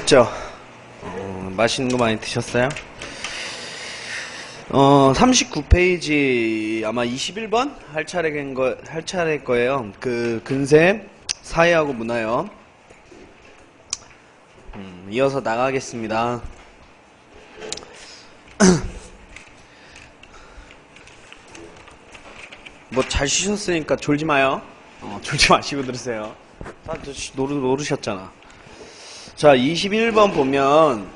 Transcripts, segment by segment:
맛있죠? 맛있는 거 많이 드셨어요? 39페이지 아마 21번 할 차례일 거예요. 그 근세, 사회하고 문화요. 이어서 나가겠습니다. 뭐 잘 쉬셨으니까 졸지 마요. 졸지 마시고 들으세요. 다들 노르셨잖아. 자, 21번 보면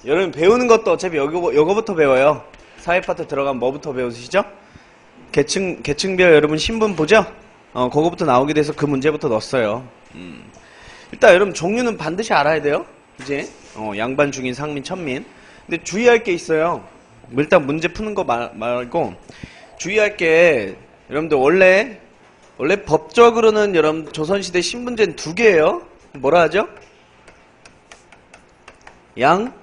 여러분 배우는 것도 어차피 요거부터 배워요. 사회 파트 들어가면 뭐부터 배우시죠? 계층별 여러분 신분 보죠? 그거부터 나오게 돼서 그 문제부터 넣었어요. 일단 여러분 종류는 반드시 알아야 돼요. 이제 양반, 중인, 상민, 천민. 근데 주의할 게 있어요. 일단 문제 푸는 거 말고 주의할 게 여러분들 원래 법적으로는 여러분 조선시대 신분제는 두 개예요. 뭐라 하죠? 양,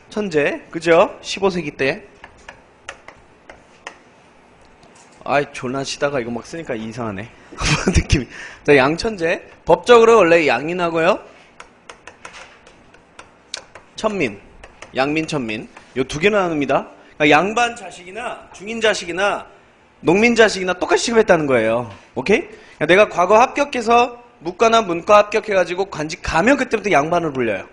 천재, 그죠? 15세기 때. 아이, 졸라 치다가 이거 막 쓰니까 이상하네. 느낌이. 자, 양천재. 법적으로 원래 양인하고요. 천민. 양민, 천민. 요 두 개나 나눕니다. 그러니까 양반 자식이나 중인 자식이나 농민 자식이나 똑같이 취급했다는 거예요. 오케이? 그러니까 내가 과거 합격해서 무과나 문과 합격해가지고 관직 가면 그때부터 양반으로 불려요.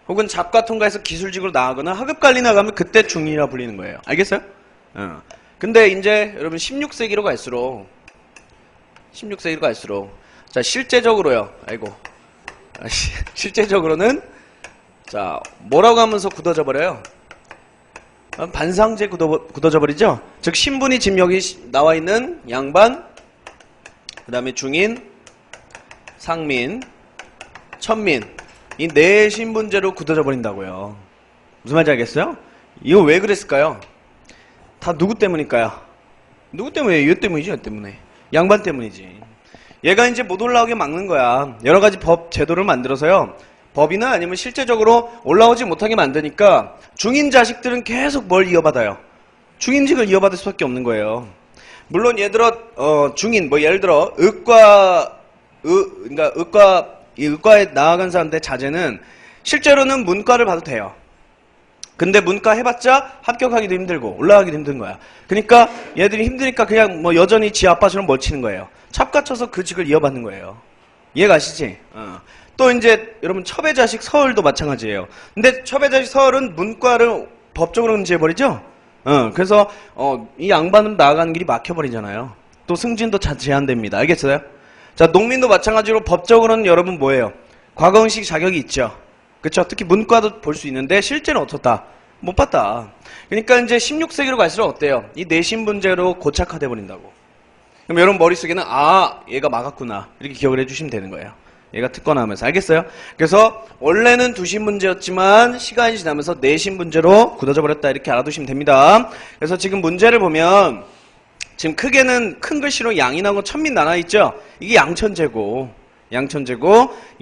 혹은 잡과 통과해서 기술직으로 나가거나 하급관리 나가면 그때 중인이라 불리는 거예요. 알겠어요? 근데 이제 여러분 16세기로 갈수록 자, 실제적으로요. 아이고. 실제적으로는 자, 뭐라고 하면서 굳어져 버려요? 반상제 굳어져 버리죠? 즉 신분이 지금 여기 나와 있는 양반, 그 다음에 중인, 상민, 천민, 이 네 신분제로 굳어져 버린다고요. 무슨 말인지 알겠어요? 이거 왜 그랬을까요? 다 누구 때문일까요? 누구 때문에? 얘 때문이지, 얘 때문에. 양반 때문이지. 얘가 이제 못 올라오게 막는 거야. 여러 가지 법, 제도를 만들어서요. 법이나 아니면 실제적으로 올라오지 못하게 만드니까 중인 자식들은 계속 뭘 이어받아요? 중인직을 이어받을 수밖에 없는 거예요. 물론 예를 들어 중인 뭐 예를 들어 그러니까 의과에 나아간 사람들의 자제는 실제로는 문과를 봐도 돼요. 근데 문과 해봤자 합격하기도 힘들고 올라가기도 힘든 거야. 그러니까 얘들이 힘드니까 그냥 뭐 여전히 지 아빠처럼 멀치는 거예요. 찹가쳐서 그 직을 이어받는 거예요. 이해 가시지? 또 이제 여러분 첩의 자식 서울도 마찬가지예요. 근데 첩의 자식 서울은 문과를 법적으로 금지해버리죠? 그래서 이 양반은 나아가는 길이 막혀버리잖아요. 또 승진도 제한됩니다. 알겠어요? 자, 농민도 마찬가지로 법적으로는 여러분 뭐예요? 과거응식 자격이 있죠. 그쵸? 특히 문과도 볼 수 있는데 실제는 어떻다? 못 봤다. 그러니까 이제 16세기로 갈수록 어때요? 이 내신분제로 고착화돼 버린다고. 그럼 여러분 머릿속에는 얘가 막았구나 이렇게 기억을 해주시면 되는 거예요. 얘가 특권하면서. 알겠어요? 그래서 원래는 두신분제였지만 시간이 지나면서 내신분제로 굳어져 버렸다 이렇게 알아두시면 됩니다. 그래서 지금 문제를 보면 지금 크게는 큰 글씨로 양인하고 천민 나눠 있죠? 이게 양천제고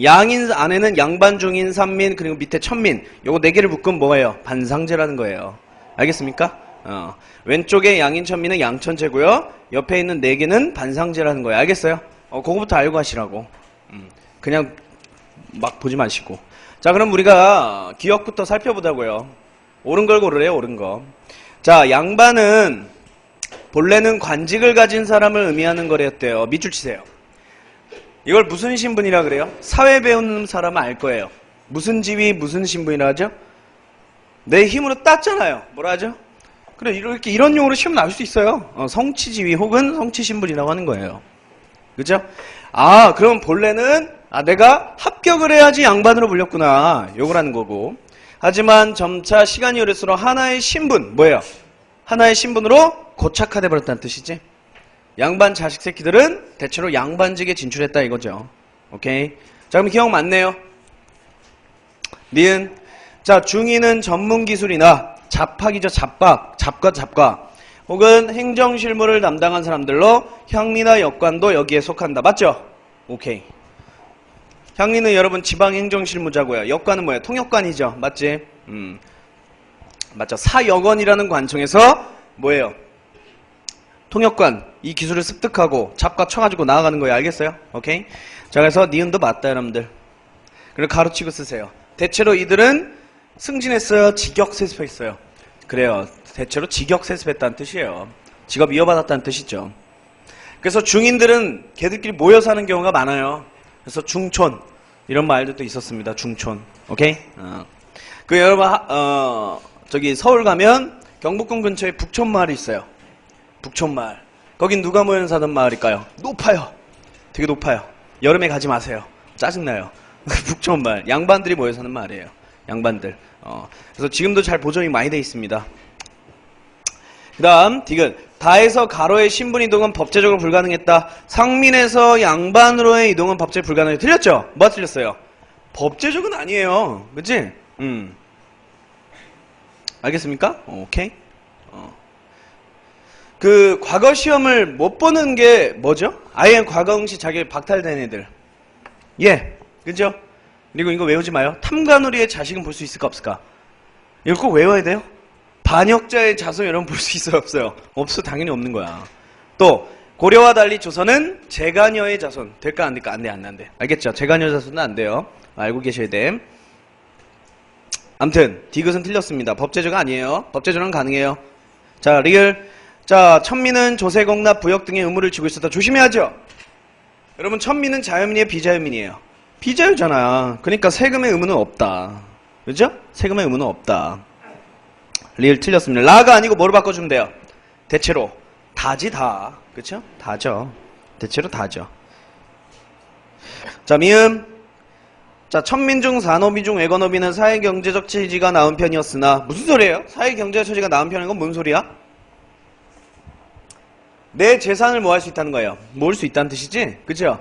양인 안에는 양반, 중인, 삼민 그리고 밑에 천민 요거 네 개를 묶으면 뭐예요? 반상제라는 거예요. 알겠습니까? 왼쪽에 양인, 천민은 양천제고요. 옆에 있는 네 개는 반상제라는 거예요. 알겠어요? 그거부터 알고 하시라고. 그냥 막 보지 마시고. 자, 그럼 우리가 기억부터 살펴보자고요. 옳은 걸 고르래요, 옳은 거. 자, 양반은 본래는 관직을 가진 사람을 의미하는 거랬대요. 밑줄 치세요. 이걸 무슨 신분이라 그래요? 사회 배우는 사람은 알 거예요. 무슨 지위, 무슨 신분이라 하죠? 내 힘으로 땄잖아요. 뭐라 하죠? 그래, 이렇게 이런 용어로 시험 나올 수 있어요. 성취지위 혹은 성취신분이라고 하는 거예요. 그죠? 그럼 본래는 내가 합격을 해야지 양반으로 불렸구나. 요거라는 거고. 하지만 점차 시간이 오를수록 하나의 신분, 뭐예요? 하나의 신분으로 고착화돼 버렸다는 뜻이지. 양반 자식 새끼들은 대체로 양반직에 진출했다 이거죠. 오케이? 자, 그럼 기억 맞네요. 니은. 자, 중인은 전문기술이나 잡학이죠. 잡과. 혹은 행정실무를 담당한 사람들로 향리나 역관도 여기에 속한다. 맞죠? 오케이. 향리는 여러분 지방행정실무자고요. 역관은 뭐예요? 통역관이죠. 맞지? 맞죠. 사역원이라는 관청에서 뭐예요? 통역관. 이 기술을 습득하고 잡과 쳐가지고 나아가는 거예요. 알겠어요? 오케이? 자, 그래서 니은도 맞다 여러분들. 그리고 가로치고 쓰세요. 대체로 이들은 승진했어요? 직역세습했어요? 그래요. 대체로 직역세습했다는 뜻이에요. 직업 이어받았다는 뜻이죠. 그래서 중인들은 걔들끼리 모여 사는 경우가 많아요. 그래서 중촌 이런 말도 또 있었습니다. 중촌. 오케이? 그 여러분 저기 서울 가면 경복궁 근처에 북촌마을이 있어요. 북촌마을. 거긴 누가 모여 사는 마을일까요? 높아요. 되게 높아요. 여름에 가지 마세요. 짜증나요. 북촌마을. 양반들이 모여 사는 마을이에요. 양반들. 그래서 지금도 잘 보존이 많이 돼 있습니다. 그 다음 디귿. 다에서 가로의 신분 이동은 법제적으로 불가능했다. 상민에서 양반으로의 이동은 법제적으로 불가능해. 틀렸죠? 뭐가 틀렸어요? 법제적은 아니에요. 그치? 알겠습니까? 오케이. 그 과거 시험을 못 보는 게 뭐죠? 아예 과거 응시 자격이 박탈된 애들. 예. 그죠? 그리고 이거 외우지 마요. 탐관오리의 자식은 볼 수 있을까 없을까? 이거 꼭 외워야 돼요. 반역자의 자손 여러분 볼 수 있어요 없어요? 없어. 당연히 없는 거야. 또 고려와 달리 조선은 제가녀의 자손 될까 안 될까? 안 돼. 안 돼. 알겠죠? 제가녀 자손은 안 돼요. 알고 계셔야 돼. 암튼 디귿은 틀렸습니다. 법제조가 아니에요. 법제조는 가능해요. 자 리을. 자 천민은 조세공납 부역 등의 의무를 지고 있었다. 조심해야죠. 여러분 천민은 자유민이에요 비자유민이에요? 비자유잖아. 그러니까 세금의 의무는 없다. 그죠? 세금의 의무는 없다. 리을 틀렸습니다. 라가 아니고 뭐로 바꿔주면 돼요? 대체로 다지 다. 그쵸? 다죠. 대체로 다죠. 자 미음. 자 천민중 산업이중 외건업이는 사회경제적 처지가 나은 편이었으나 무슨 소리예요? 사회경제적 처지가 나은 편인 건 뭔 소리야? 내 재산을 뭐 할 수 있다는 거예요? 모을 수 있다는 뜻이지? 그죠?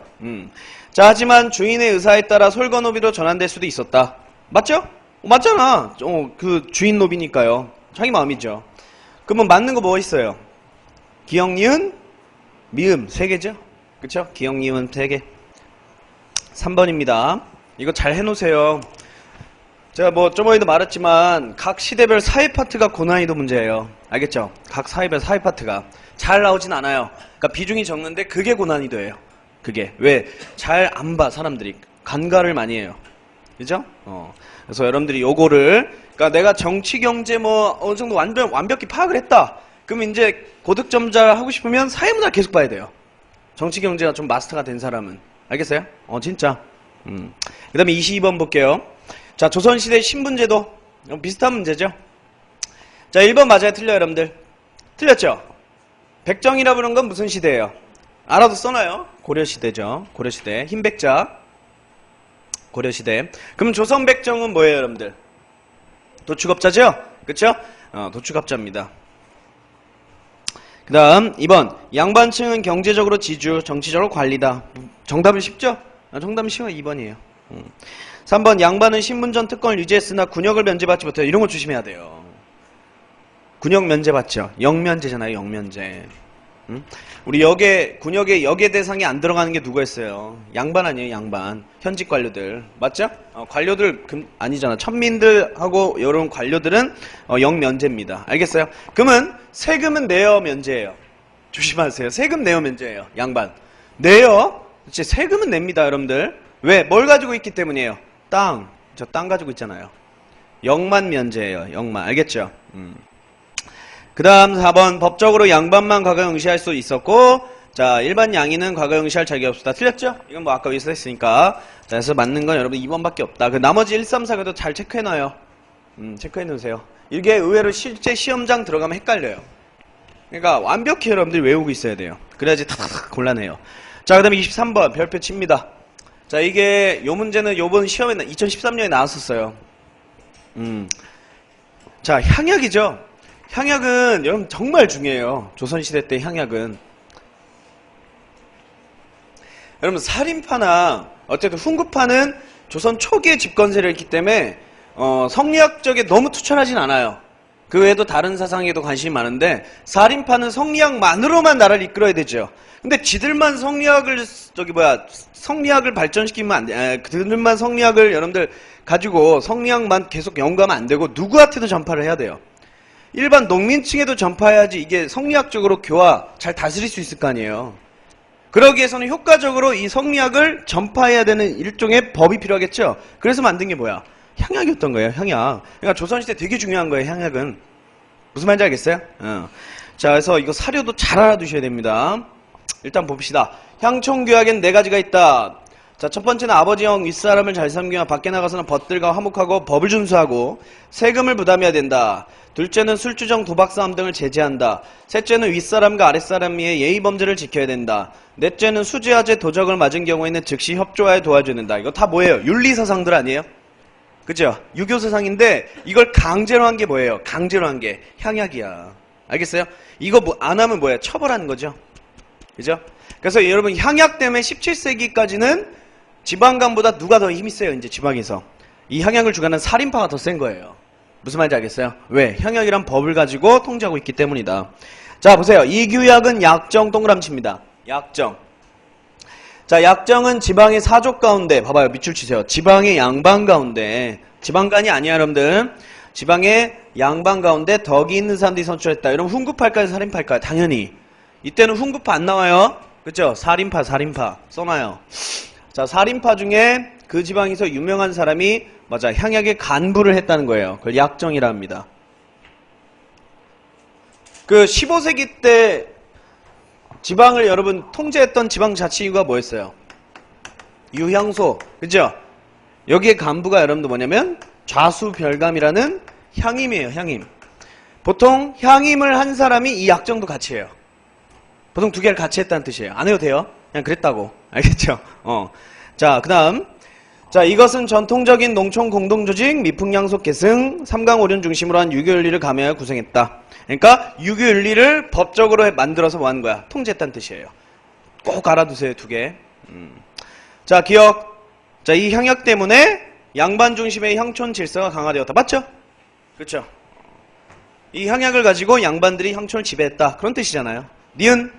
자 하지만 주인의 의사에 따라 솔건노비로 전환될 수도 있었다. 맞죠? 맞잖아. 그 주인 노비니까요. 자기 마음이죠. 그러면 맞는 거 뭐 있어요? 기역, 니은, 미음 3개죠? 그쵸? 기역, 니은 3개. 3번입니다. 이거 잘 해놓으세요. 제가 뭐 저번에도 말했지만 각 시대별 사회 파트가 고난이도 문제예요. 알겠죠? 각 사회별 사회 파트가 잘 나오진 않아요. 그러니까 비중이 적는데 그게 고난이도예요. 그게 왜? 잘 안 봐 사람들이. 간과를 많이 해요. 그죠? 그래서 여러분들이 요거를 그러니까 내가 정치 경제 뭐 어느 정도 완벽히 파악을 했다. 그럼 이제 고득점자 하고 싶으면 사회문화 계속 봐야 돼요. 정치 경제가 좀 마스터가 된 사람은. 알겠어요? 진짜. 그 다음에 22번 볼게요. 자, 조선시대 신분제도. 비슷한 문제죠? 자, 1번 맞아요? 틀려요, 여러분들? 틀렸죠? 백정이라 부르는 건 무슨 시대예요? 알아도 써놔요. 고려시대죠. 고려시대. 흰백자. 고려시대. 그럼 조선백정은 뭐예요, 여러분들? 도축업자죠? 그쵸? 도축업자입니다. 그 다음 2번. 양반층은 경제적으로 지주, 정치적으로 관리다. 정답은 쉽죠? 정답은 쉬워. 2번이에요. 3번. 양반은 신분전 특권을 유지했으나 군역을 면제받지 못해요. 이런 거 조심해야 돼요. 군역 면제받죠. 역면제잖아요. 역면제. 우리 군역에 역의 대상이 안 들어가는 게 누구였어요? 양반 아니에요. 양반. 현직 관료들. 맞죠? 관료들 아니잖아. 천민들하고 이런 관료들은 역면제입니다. 알겠어요? 그러면 세금은 내요 면제예요? 조심하세요. 세금 내요 면제예요? 양반. 내요? 그치? 세금은 냅니다. 여러분들. 왜? 뭘 가지고 있기 때문이에요? 땅. 저 땅 가지고 있잖아요. 역만 면제예요. 역만. 알겠죠? 그 다음 4번. 법적으로 양반만 과거 응시할 수 있었고, 자, 일반 양인은 과거 응시할 자격이 없었다. 틀렸죠? 이건 뭐 아까 여기서 했으니까. 자, 그래서 맞는 건 여러분 2번밖에 없다. 그 나머지 1, 3, 4도 잘 체크해놔요. 체크해놓으세요. 이게 의외로 실제 시험장 들어가면 헷갈려요. 그러니까 완벽히 여러분들이 외우고 있어야 돼요. 그래야지 다 곤란해요. 자, 그 다음에 23번. 별표 칩니다. 자, 이게 요 문제는 요번 시험에 2013년에 나왔었어요. 자, 향약이죠. 향약은 여러분 정말 중요해요. 조선시대 때 향약은. 여러분 살인파나 어쨌든 훈구파는 조선 초기에 집권세를 했기 때문에 성리학 쪽에 너무 투철하진 않아요. 그 외에도 다른 사상에도 관심이 많은데 살인파는 성리학만으로만 나라를 이끌어야 되죠. 근데 지들만 성리학을 발전시키면 안 돼. 그들만 성리학을 여러분들 가지고 성리학만 계속 연구하면 안 되고 누구한테도 전파를 해야 돼요. 일반 농민층에도 전파해야지 이게 성리학적으로 교화 잘 다스릴 수 있을 거 아니에요. 그러기 위해서는 효과적으로 이 성리학을 전파해야 되는 일종의 법이 필요하겠죠. 그래서 만든 게 뭐야? 향약이었던 거예요. 향약. 그러니까 조선시대 되게 중요한 거예요. 향약은. 무슨 말인지 알겠어요? 자, 그래서 이거 사료도 잘 알아두셔야 됩니다. 일단 봅시다. 향촌규약엔 4가지가 있다. 자, 첫 번째는 아버지형 윗사람을 잘 섬기며 밖에 나가서는 벗들과 화목하고 법을 준수하고 세금을 부담해야 된다. 둘째는 술주정, 도박싸움 등을 제재한다. 셋째는 윗사람과 아랫사람의 예의범죄를 지켜야 된다. 넷째는 수지하제 도적을 맞은 경우에는 즉시 협조하여 도와주는다. 이거 다 뭐예요? 윤리사상들 아니에요? 그죠? 유교사상인데 이걸 강제로 한 게 뭐예요? 강제로 한 게 향약이야. 알겠어요? 이거 뭐 안 하면 뭐예요? 처벌하는 거죠. 그죠? 그래서 여러분 향약 때문에 17세기까지는 지방간보다 누가 더 힘이 세요? 이제 지방에서. 이 향약을 주관하는 살인파가 더 센 거예요. 무슨 말인지 알겠어요? 왜? 향약이란 법을 가지고 통제하고 있기 때문이다. 자, 보세요. 이 규약은 약정 동그라미칩니다. 약정. 자, 약정은 지방의 사족 가운데, 봐봐요. 밑줄 치세요. 지방의 양반 가운데, 지방간이 아니야, 여러분들. 지방의 양반 가운데 덕이 있는 사람들이 선출했다. 여러분, 훈구파일까요? 살인파일까요? 당연히. 이때는 훈구파 안 나와요. 그쵸? 살인파 써놔요. 자, 살인파 중에 그 지방에서 유명한 사람이, 맞아, 향약의 간부를 했다는 거예요. 그걸 약정이라 합니다. 그 15세기 때 지방을 여러분 통제했던 지방자치구가 뭐였어요? 유향소. 그죠? 여기에 간부가 여러분들 뭐냐면 좌수별감이라는 향임이에요. 향임. 보통 향임을 한 사람이 이 약정도 같이 해요. 보통 2개를 같이 했다는 뜻이에요. 안 해도 돼요. 그냥 그랬다고. 알겠죠? 자, 그 다음. 자, 이것은 전통적인 농촌 공동조직, 미풍양속 계승, 삼강오륜 중심으로 한 유교윤리를 가미하여 구성했다. 그러니까 유교윤리를 법적으로 만들어서 뭐 하는 거야? 통제했다는 뜻이에요. 꼭 알아두세요. 2개. 자, 기억. 자, 이 향약 때문에 양반 중심의 향촌 질서가 강화되었다. 맞죠? 그렇죠? 이 향약을 가지고 양반들이 향촌을 지배했다. 그런 뜻이잖아요. 니은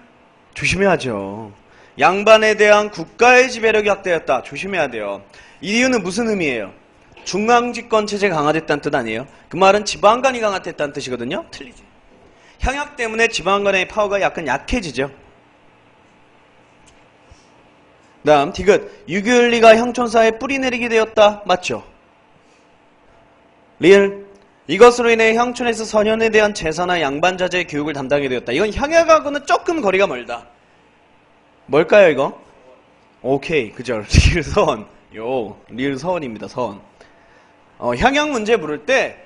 조심해야죠. 양반에 대한 국가의 지배력이 확대했다. 조심해야 돼요. 이 이유는 무슨 의미예요? 중앙집권 체제가 강화됐다는 뜻 아니에요? 그 말은 지방간이 강화됐다는 뜻이거든요? 틀리지. 향약 때문에 지방간의 파워가 약간 약해지죠. 다음 디귿. 유교윤리가 향촌사에 뿌리내리게 되었다. 맞죠? 리을. 이것으로 인해 향촌에서 선현에 대한 제사나 양반자제의 교육을 담당하게 되었다. 이건 향약하고는 조금 거리가 멀다. 뭘까요 이거? 오케이, 그죠? 리을서원. 리을서원입니다. 서원. 향약 문제 물을 때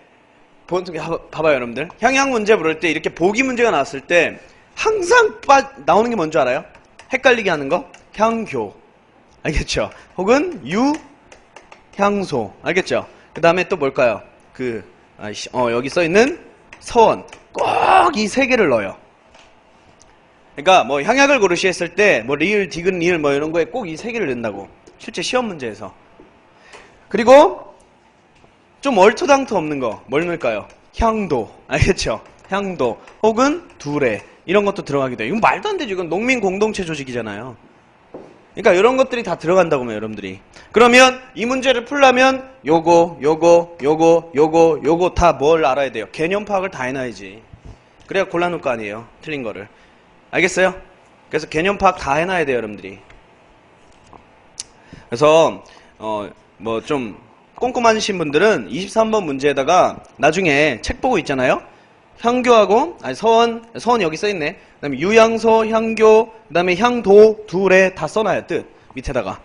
봐봐요 여러분들. 향약 문제 물을 때 이렇게 보기 문제가 나왔을 때 항상 나오는 게 뭔지 알아요? 헷갈리게 하는 거? 향교. 알겠죠? 혹은 향소. 알겠죠? 그 다음에 또 뭘까요? 여기 써있는 서원. 꼭 이 3개를 넣어요. 그러니까 뭐 향약을 고르시 했을 때 뭐 리을, 디귿, 리을 뭐 이런 거에 꼭 이 3개를 넣는다고. 실제 시험 문제에서. 그리고 좀 얼토당토 없는 거 뭘 넣을까요? 향도. 알겠죠? 향도. 혹은 두레. 이런 것도 들어가게 돼요. 이건 말도 안 되죠. 이건 농민 공동체 조직이잖아요. 그러니까 이런 것들이 다 들어간다고요, 여러분들이. 그러면 이 문제를 풀려면 요거 다 뭘 알아야 돼요? 개념 파악을 다 해놔야지. 그래야 골라놓을 거 아니에요. 틀린 거를. 알겠어요? 그래서 개념 파악 다 해놔야 돼요, 여러분들이. 그래서 뭐 좀 꼼꼼하신 분들은 23번 문제에다가 나중에 책 보고 있잖아요. 향교하고 서원 여기 써있네. 그 다음에 유향소, 향교, 그 다음에 향도, 두레 다 써놔요. 뜻 밑에다가.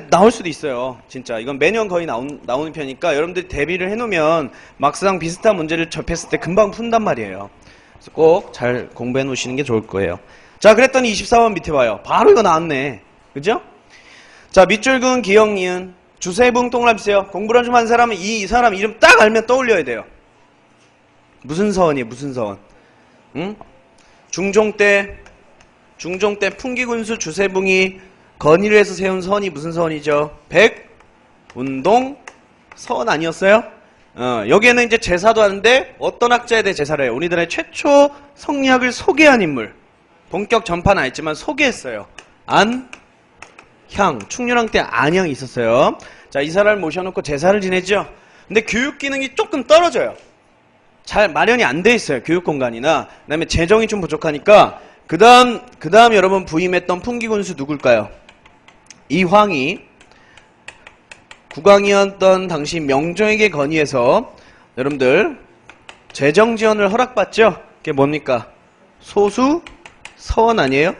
나올 수도 있어요. 진짜 이건 매년 거의 나오는 편이니까 여러분들이 대비를 해놓으면 막상 비슷한 문제를 접했을 때 금방 푼단 말이에요. 그래서 꼭 잘 공부해 놓으시는 게 좋을 거예요. 자, 그랬더니 24번 밑에 봐요. 바로 이거 나왔네. 그죠? 자, 밑줄 그은 기억, 니은, 주세붕 동그라미세요. 공부를 좀 한 사람은 이 사람 이름 딱 알면 떠올려야 돼요. 무슨 서원이에요? 무슨 서원? 응? 중종 때 풍기군수 주세붕이 건의를 해서 세운 서원이 무슨 서원이죠? 백운동 서원 아니었어요? 여기에는 이제 제사도 하는데 어떤 학자에 대해 제사를 해요? 우리들의 최초 성리학을 소개한 인물. 본격 전파는 아니지만 소개했어요. 충렬왕 때 안향이 있었어요. 자, 이 사람을 모셔놓고 제사를 지내죠. 근데 교육 기능이 조금 떨어져요. 잘 마련이 안 돼 있어요. 교육 공간이나. 그 다음에 재정이 좀 부족하니까 그 다음 여러분 부임했던 풍기군수 누굴까요? 이황이 국왕이었던 당시 명종에게 건의해서 여러분들 재정지원을 허락받죠? 그게 뭡니까? 소수 서원 아니에요?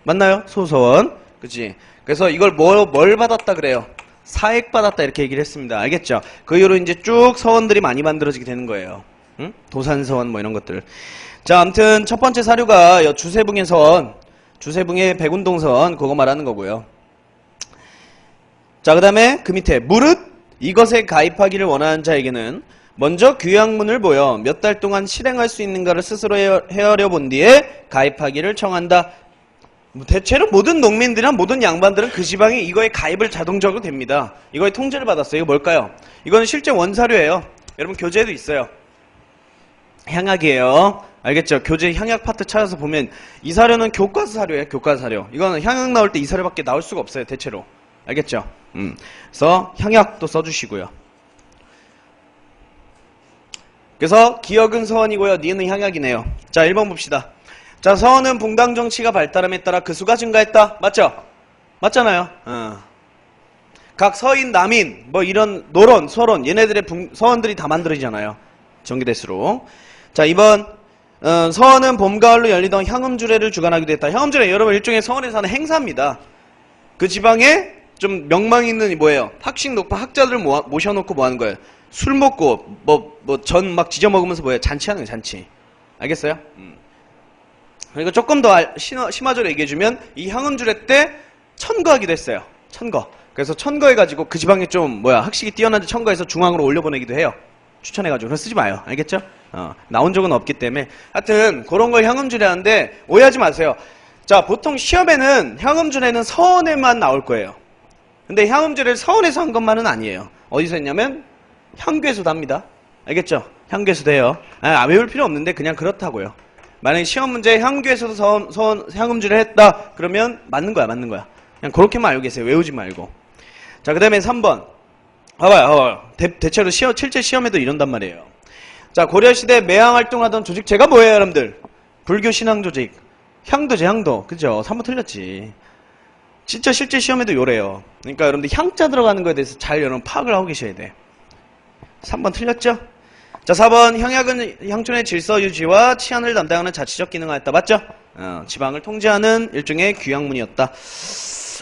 맞나요? 소서원. 그치? 그래서 이걸 뭘 받았다 그래요? 사액 받았다 이렇게 얘기를 했습니다. 알겠죠? 그 이후로 이제 쭉 서원들이 많이 만들어지게 되는 거예요. 응? 도산서원 뭐 이런 것들. 자, 아무튼 첫 번째 사료가 주세붕의 서원, 주세붕의 백운동서원 그거 말하는 거고요. 자, 그 다음에 그 밑에 무릇 이것에 가입하기를 원하는 자에게는 먼저 규약문을 보여 몇 달 동안 실행할 수 있는가를 스스로 헤아려 본 뒤에 가입하기를 청한다. 대체로 모든 농민들이나 모든 양반들은 그 지방에 이거에 가입을 자동적으로 됩니다. 이거에 통제를 받았어요. 이거 뭘까요? 이거는 실제 원사료예요. 여러분 교재에도 있어요. 향약이에요. 알겠죠? 교재 향약 파트 찾아서 보면 이 사료는 교과서 사료예요. 교과서 사료. 이거는 향약 나올 때 이 사료밖에 나올 수가 없어요. 대체로. 알겠죠? 그래서 향약도 써주시고요. 그래서 기역은 서원이고요. 니은은 향약이네요. 자, 1번 봅시다. 자, 서원은 붕당 정치가 발달함에 따라 그 수가 증가했다. 맞죠? 맞잖아요. 각 서인, 남인, 뭐 이런 노론, 서론, 얘네들의 서원들이 다 만들어지잖아요. 전기대수로. 자, 2번 서원은 봄, 가을로 열리던 향음주례를 주관하기도 했다. 향음주례 여러분 일종의 서원에서 하는 행사입니다. 그 지방에 좀 명망 있는 뭐예요? 학식 높은 학자들을 모셔놓고 뭐 하는 거예요? 술 먹고 전 막 지져 먹으면서 뭐예요? 잔치하는 거예요. 잔치. 알겠어요? 그리고 조금 더 심화적으로 얘기해주면 이 향음주례 때 천거하기도 했어요. 천거. 그래서 천거해가지고 그 지방에 좀 학식이 뛰어난데 천거해서 중앙으로 올려보내기도 해요. 추천해가지고. 그래서 쓰지 마요. 알겠죠? 나온 적은 없기 때문에. 하여튼 그런 걸 향음주례 하는데 오해하지 마세요. 자, 보통 시험에는 향음주례는 서원에만 나올 거예요. 근데 향음주례를 서원에서 한 것만은 아니에요. 어디서 했냐면 향교에서도 합니다. 알겠죠? 향교에서도 해요. 외울 필요 없는데 그냥 그렇다고요. 만약에 시험 문제에 향교에서도 서원 향음주례를 했다 그러면 맞는 거야. 맞는 거야. 그냥 그렇게만 알고 계세요. 외우지 말고. 자, 그 다음에 3번. 봐봐요. 대체로 실제 시험에도 이런단 말이에요. 자, 고려시대 매항 활동하던 조직체가 뭐예요, 여러분들? 불교 신앙 조직. 향도제, 향도. 그죠? 3번 틀렸지. 진짜 실제 시험에도 요래요. 그러니까 여러분들 향자 들어가는 거에 대해서 잘 여러분 파악을 하고 계셔야 돼. 3번 틀렸죠? 자, 4번 향약은 향촌의 질서 유지와 치안을 담당하는 자치적 기능을 했다. 맞죠? 지방을 통제하는 일종의 규약문이었다.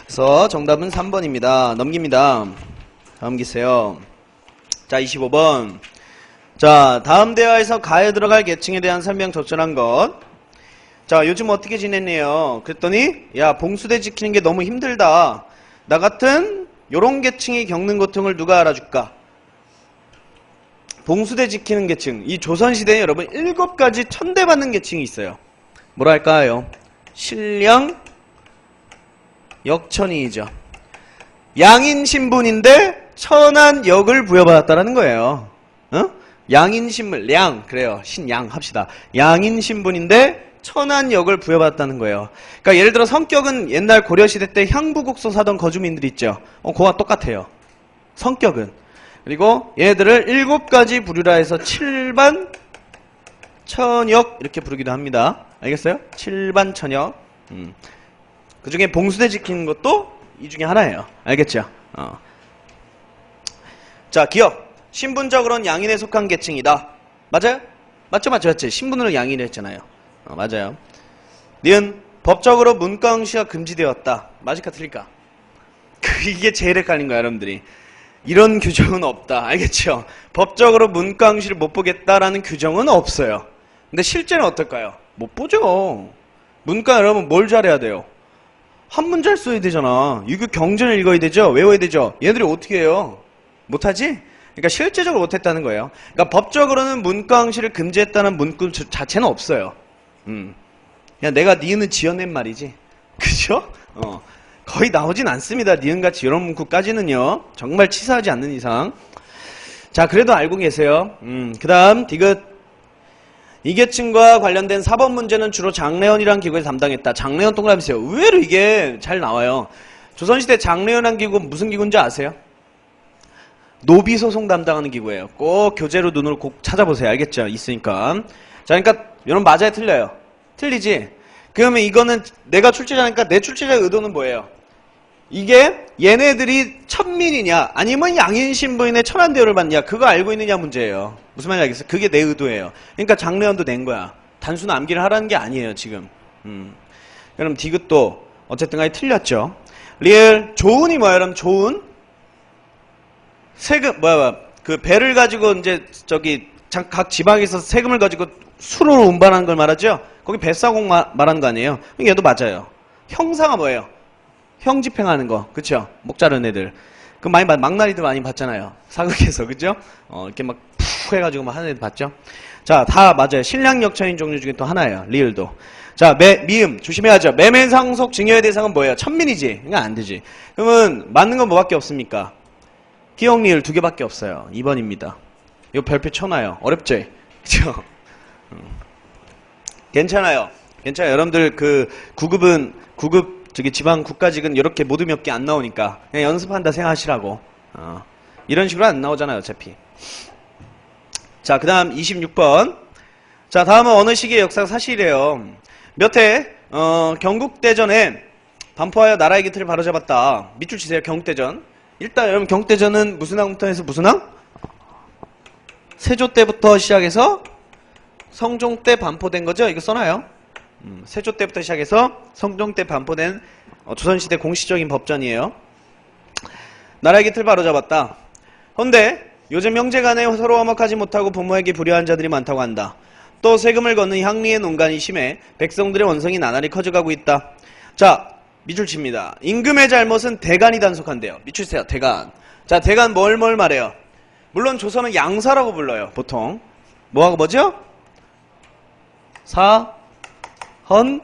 그래서 정답은 3번입니다. 넘깁니다. 다음 기세요. 자, 25번. 자, 다음 대화에서 가에 들어갈 계층에 대한 설명 적절한 것. 자, 요즘 어떻게 지냈네요? 그랬더니 야, 봉수대 지키는 게 너무 힘들다. 나 같은 요런 계층이 겪는 고통을 누가 알아줄까? 봉수대 지키는 계층. 이 조선시대에 여러분 7가지 천대받는 계층이 있어요. 뭐랄까요? 신령, 역천이죠. 양인 신분인데 천한 역을 부여받았다라는 거예요. 양인 신분, 그래요. 신양 합시다. 양인 신분인데 천한 역을 부여받았다는 거예요. 그러니까 예를 들어 성격은 옛날 고려시대 때 향부국소 사던 거주민들 있죠. 그거와 똑같아요. 성격은. 그리고 얘네들을 7가지 부류라 해서 7반 천역 이렇게 부르기도 합니다. 알겠어요? 7반 천역. 그 중에 봉수대 지키는 것도 이 중에 하나예요. 알겠죠? 자, 기억. 신분적으로는 양인에 속한 계층이다. 맞아요? 맞죠? 신분으로 양인을 했잖아요. 맞아요. 니은 법적으로 문과응시가 금지되었다. 맞을까 틀릴까? 이게 제일 헷갈린 거야, 여러분들이. 이런 규정은 없다. 알겠죠? 법적으로 문과응시를 못 보겠다라는 규정은 없어요. 근데 실제는 어떨까요? 못 보죠. 문과 여러분 뭘 잘해야 돼요? 한문잘 써야 되잖아. 유교 경전을 읽어야 되죠? 외워야 되죠? 얘들이 어떻게 해요? 못하지? 그러니까 실제적으로 못했다는 거예요. 그러니까 법적으로는 문과응시를 금지했다는 문구 자체는 없어요. 그냥 내가 니은을 지어낸 말이지. 그죠? 거의 나오진 않습니다. 니은같이 이런 문구까지는요. 정말 치사하지 않는 이상. 자, 그래도 알고 계세요. 그 다음 디귿. 이 계층과 관련된 4번 문제는 주로 장례원이라는 기구에서 담당했다. 장례원 동그라미 세요. 의외로 이게 잘 나와요. 조선시대 장례원이라는 기구 무슨 기구인지 아세요? 노비소송 담당하는 기구예요. 꼭 교재로 눈으로 꼭 찾아보세요. 알겠죠? 있으니까. 자, 그러니까 여러분 맞아요? 틀려요? 틀리지? 그러면 이거는 내가 출제자니까 내 출제자의 의도는 뭐예요? 이게 얘네들이 천민이냐 아니면 양인 신부인의 천안대우를 받냐 그거 알고 있느냐 문제예요. 무슨 말인지 알겠어요? 그게 내 의도예요. 그러니까 장래연도 낸 거야. 단순 암기를 하라는 게 아니에요 지금. 그럼 디귿도 어쨌든 간에 틀렸죠. 리을 조은이 뭐야? 그럼 조은 세금 그 배를 가지고 이제 저기 각 지방에서 세금을 가지고 수로로 운반하는 걸 말하죠. 거기 뱃사공 말하는 거 아니에요. 얘도 맞아요. 형사가 뭐예요? 형 집행하는 거, 그쵸? 목 자른 애들. 그 많이 망나니들 많이 봤잖아요. 사극에서, 그죠? 이렇게 막 푹 해가지고 막 하는 애들 봤죠? 자, 다 맞아요. 신랑 역차인 종류 중에 또 하나예요. 리을도. 자, 미음 조심해야죠. 매매상속 증여의 대상은 뭐예요? 천민이지. 그러니까 안 되지. 그러면 맞는 건 뭐밖에 없습니까? 기역 리을 2개밖에 없어요. 2번입니다. 이거 별표 쳐놔요. 어렵지? 그쵸? 괜찮아요. 괜찮아요. 여러분들 그 9급 저기 지방 국가직은 이렇게 모두 몇 개 안 나오니까 그냥 연습한다 생각하시라고. 이런 식으로 안 나오잖아요 어차피. 자, 그 다음 26번. 자, 다음은 어느 시기의 역사가 사실이래요. 몇 해 경국대전에 반포하여 나라의 기틀을 바로잡았다. 밑줄 치세요. 경국대전. 일단 여러분 경국대전은 무슨 항부터 해서 무슨 항? 세조 때부터 시작해서 성종 때 반포된 거죠? 이거 써놔요. 세조 때부터 시작해서 성종 때 반포된 조선시대 공식적인 법전이에요. 나라의 기틀 바로잡았다. 헌데 요즘 형제간에 서로 화목하지 못하고 부모에게 불효한 자들이 많다고 한다. 또 세금을 걷는 향리의 농간이 심해 백성들의 원성이 나날이 커져가고 있다. 자, 밑줄 칩니다. 임금의 잘못은 대간이 단속한대요. 밑줄 치세요. 대간. 자, 대간 뭘 말해요? 물론 조선은 양사라고 불러요. 보통. 뭐하고 뭐죠? 사, 헌,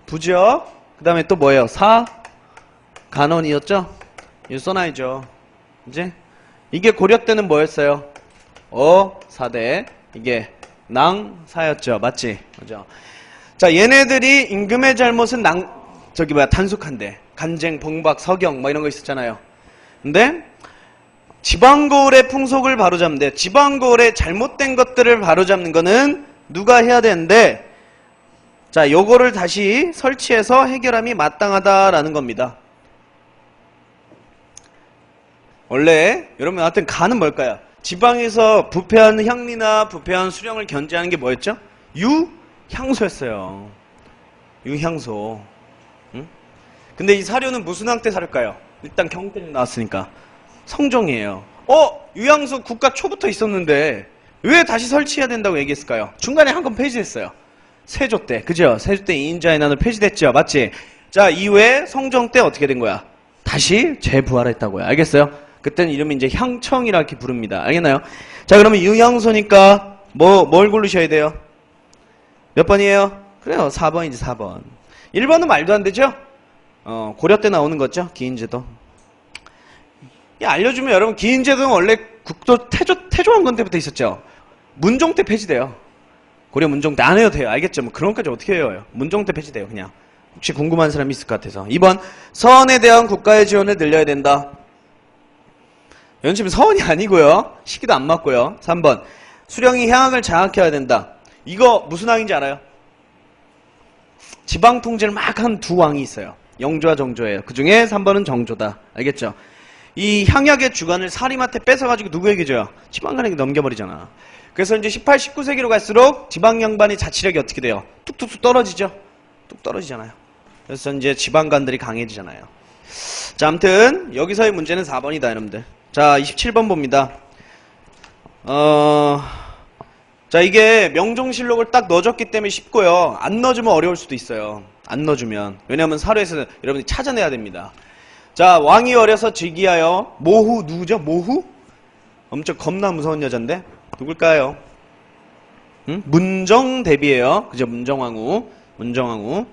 부죠. 그 다음에 또 뭐예요? 사, 간원이었죠? 이거 써놔야죠. 이제 이게 고려 때는 뭐였어요? 사대. 이게 낭사였죠. 맞지? 그죠? 자, 얘네들이 임금의 잘못은 단속한대. 간쟁, 봉박, 서경 뭐 이런 거 있었잖아요. 근데 지방고을의 풍속을 바로잡는데 지방고을의 잘못된 것들을 바로잡는 거는 누가 해야 되는데 자, 요거를 다시 설치해서 해결함이 마땅하다라는 겁니다. 원래 여러분 하여튼 간은 뭘까요? 지방에서 부패한 향리나 부패한 수령을 견제하는 게 뭐였죠? 유향소였어요. 유향소. 응? 근데 이 사료는 무슨 항 때 사료일까요? 일단 경국대전 나왔으니까 성종이에요. 유향소 국가 초부터 있었는데 왜 다시 설치해야 된다고 얘기했을까요? 중간에 한 건 폐지됐어요. 세조 때, 그죠? 세조 때 이인자의 난으로 폐지됐죠, 맞지? 자, 이후에 성종 때 어떻게 된 거야? 다시 재부활했다고요. 알겠어요? 그때는 이름이 이제 향청이라 이렇게 부릅니다. 알겠나요? 자, 그러면 유향소니까 뭘 고르셔야 돼요? 몇 번이에요? 그래요, 4번이지, 4번. 1번은 말도 안 되죠? 고려 때 나오는 거죠, 기인제도. 알려주면 여러분, 기인제도는 원래 국도 태조왕건 때부터 있었죠? 문종 때 폐지돼요. 고려 문종 때 안 해도 돼요. 알겠죠? 뭐 그런 것까지 어떻게 해요? 문종 때 폐지돼요, 그냥. 혹시 궁금한 사람이 있을 것 같아서. 2번, 서원에 대한 국가의 지원을 늘려야 된다. 연습은 서원이 아니고요. 시기도 안 맞고요. 3번, 수령이 향학을 장악해야 된다. 이거 무슨 왕인지 알아요? 지방 통제를 막 한 두 왕이 있어요. 영조와 정조예요. 그 중에 3번은 정조다. 알겠죠? 이 향약의 주관을 사림한테 뺏어가지고 누구에게 줘요? 지방간에게 넘겨버리잖아. 그래서 이제 18, 19세기로 갈수록 지방 양반의 자치력이 어떻게 돼요? 뚝뚝뚝 떨어지죠? 뚝 떨어지잖아요. 그래서 이제 지방간들이 강해지잖아요. 자, 아무튼 여기서의 문제는 4번이다, 여러분들. 자, 27번 봅니다. 자, 이게 명종실록을 딱 넣어줬기 때문에 쉽고요. 안 넣어주면 어려울 수도 있어요. 안 넣어주면. 왜냐하면 사료에서 여러분이 찾아내야 됩니다. 자, 왕이 어려서 즉위하여 모후 누구죠? 모후? 엄청 겁나 무서운 여잔데 누굴까요? 응? 문정대비예요. 그죠? 문정왕후. 문정왕후.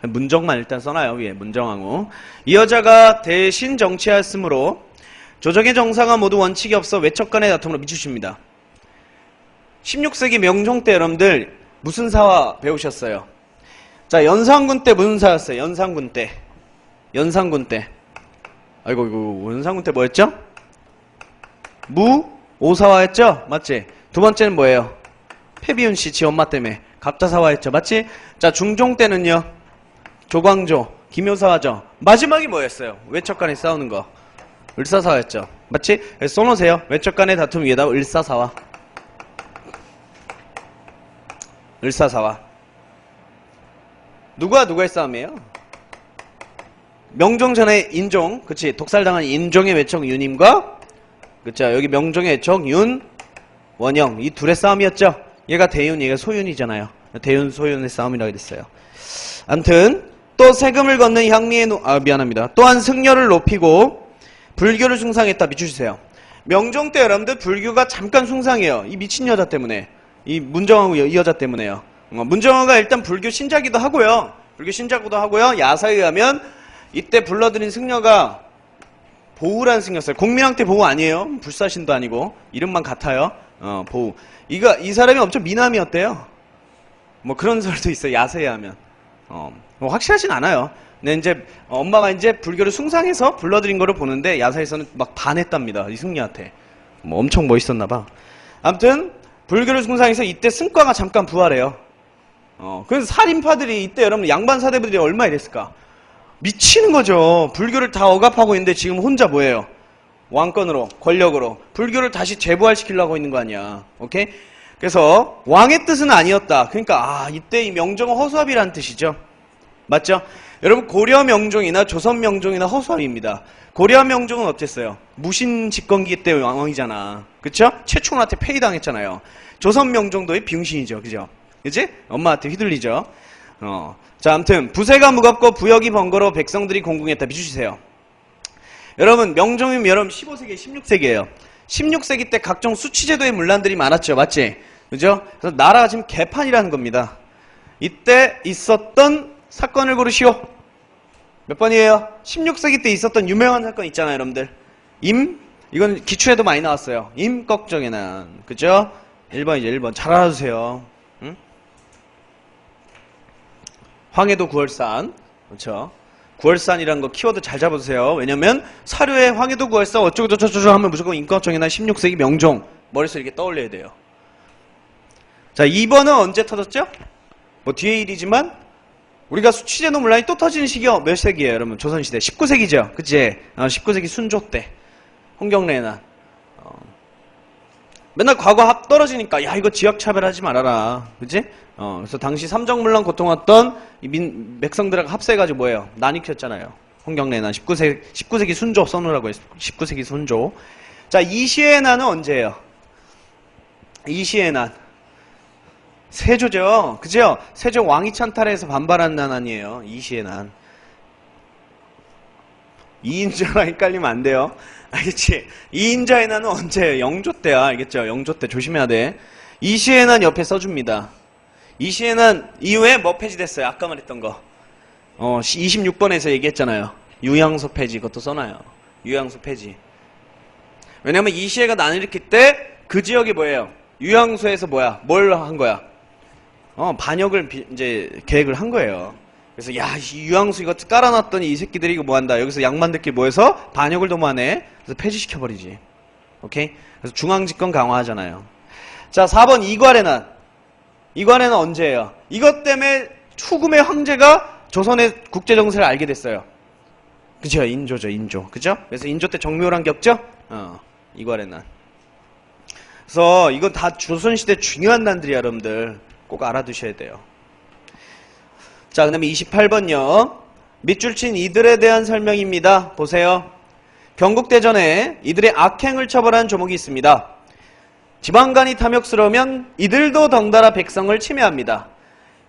문정만 일단 써놔요. 위에 문정왕후. 이 여자가 대신 정치하였으므로 조정의 정사가 모두 원칙이 없어 외척간의 다툼으로 미치십니다. 16세기 명종 때 여러분들 무슨 사화 배우셨어요? 자, 연산군 때 무슨 사였어요? 연산군 때. 연산군 때. 아이고, 이거 연산군 때 뭐였죠? 오사화였죠? 맞지? 두 번째는 뭐예요? 패비운 씨 지 엄마 때문에 갑자사화 했죠. 맞지? 자, 중종 때는요. 조광조, 김효사화죠. 마지막이 뭐였어요? 외척 간에 싸우는 거. 을사사화였죠. 맞지? 그래서 써놓으세요. 외척 간의 다툼 위에다 을사사화. 을사사화. 누구와 누구의 싸움이에요? 명종 전에 인종, 그치? 독살당한 인종의 외척 윤임과, 그쵸? 여기 명종의 외척 윤, 원영. 이 둘의 싸움이었죠? 얘가 대윤, 얘가 소윤이잖아요. 대윤, 소윤의 싸움이라고 됐어요. 암튼, 또 세금을 걷는 향리의 미안합니다. 또한 승려를 높이고, 불교를 숭상했다. 비추주세요. 명종 때 여러분들 불교가 잠깐 숭상해요. 이 미친 여자 때문에. 이 문정하고 이 여자 때문에요. 문정화가 일단 불교 신자기도 하고요. 불교 신자기도 하고요. 야사에 의하면 이때 불러들인 승려가 보우라는 승려였어요. 공민왕 때 보우 아니에요. 불사신도 아니고 이름만 같아요. 보우. 이 사람이 엄청 미남이었대요. 뭐 그런 설도 있어요. 야사에 의하면. 뭐 확실하진 않아요. 근데 이제 엄마가 이제 불교를 숭상해서 불러들인 거를 보는데 야사에서는 막 반했답니다. 이 승려한테. 뭐 엄청 멋있었나봐. 아무튼 불교를 숭상해서 이때 승과가 잠깐 부활해요. 그래서 살인파들이 이때 여러분 양반 사대부들이 얼마나 이랬을까? 미치는 거죠. 불교를 다 억압하고 있는데 지금 혼자 뭐예요? 왕권으로, 권력으로 불교를 다시 재부활시키려고 있는 거 아니야. 오케이? 그래서 왕의 뜻은 아니었다. 그러니까 이때 이 명종은 허수아비라는 뜻이죠. 맞죠? 여러분 고려 명종이나 조선 명종이나 허수아비입니다. 고려 명종은 어땠어요? 무신 집권기 때 왕이잖아. 그쵸? 최충원한테 폐위당했잖아요. 조선 명종도의 병신이죠. 그죠? 그치? 엄마한테 휘둘리죠. 자, 아무튼 부세가 무겁고 부역이 번거로워 백성들이 공궁했다. 비추주세요. 여러분 명종이면 여러분 15세기, 16세기예요. 16세기 때 각종 수치제도의 문란들이 많았죠. 맞지? 그죠? 그래서 나라가 지금 개판이라는 겁니다. 이때 있었던 사건을 고르시오. 몇 번이에요? 16세기 때 있었던 유명한 사건 있잖아요, 여러분들. 이건 기출에도 많이 나왔어요. 임꺽정의 난. 그죠? 1번이죠, 1번. 잘 알아두세요. 응? 황해도 구월산. 그렇죠? 구월산이라는 거 키워드 잘 잡아두세요. 왜냐면 사료에 황해도 구월산 어쩌고저쩌고 하면 무조건 임꺽정의 난 16세기 명종. 머릿속에 이렇게 떠올려야 돼요. 자, 2번은 언제 터졌죠? 뭐 뒤에 일이지만 우리가 수치제도 문란이 또 터지는 시기요. 몇 세기예요, 여러분? 조선시대. 19세기죠. 그치? 19세기 순조 때. 홍경래의 난. 맨날 과거 합 떨어지니까, 야, 이거 지역차별하지 말아라. 그치? 그래서 당시 삼정문란 고통했던 백성들하고 합세해가지고 뭐예요? 난 익혔잖아요. 홍경래의 난. 19세기 순조 써놓으라고 했어요. 19세기 순조. 자, 이시의 난은 언제예요? 이시의 난. 세조죠. 그죠? 세조 왕위 찬탈해서 반발한 난 아니에요. 이시의 난. 이인자랑 헷갈리면 안 돼요. 알겠지? 이인자의 난은 언제예요? 영조 때야. 알겠죠? 영조 때 조심해야 돼. 이시의 난 옆에 써줍니다. 이시의 난 이후에 뭐 폐지됐어요? 아까 말했던 거. 26번에서 얘기했잖아요. 유양소 폐지. 그것도 써놔요. 유양소 폐지. 왜냐면 이시해가 난을 일으킬 때 그 지역이 뭐예요? 유양소에서 뭐야? 뭘 한 거야? 반역을 이제 계획을 한 거예요. 그래서 야, 이 유양수 이거 깔아놨더니 이 새끼들이 이거 뭐한다. 여기서 양반들끼리 모여서 반역을 도모하네. 그래서 폐지시켜버리지. 오케이? 그래서 중앙집권 강화하잖아요. 자, 4번 이괄의 난. 이괄의 난 언제예요? 이것 때문에 후금의 황제가 조선의 국제정세를 알게 됐어요. 그죠? 인조죠, 인조. 그죠? 그래서 인조 때 정묘랑 겪죠? 이괄의 난. 그래서 이건 다 조선시대 중요한 난들이야, 여러분들. 꼭 알아두셔야 돼요. 자, 그 다음에 28번요. 밑줄 친 이들에 대한 설명입니다. 보세요. 경국대전에 이들의 악행을 처벌한 조목이 있습니다. 지방간이 탐욕스러우면 이들도 덩달아 백성을 침해합니다.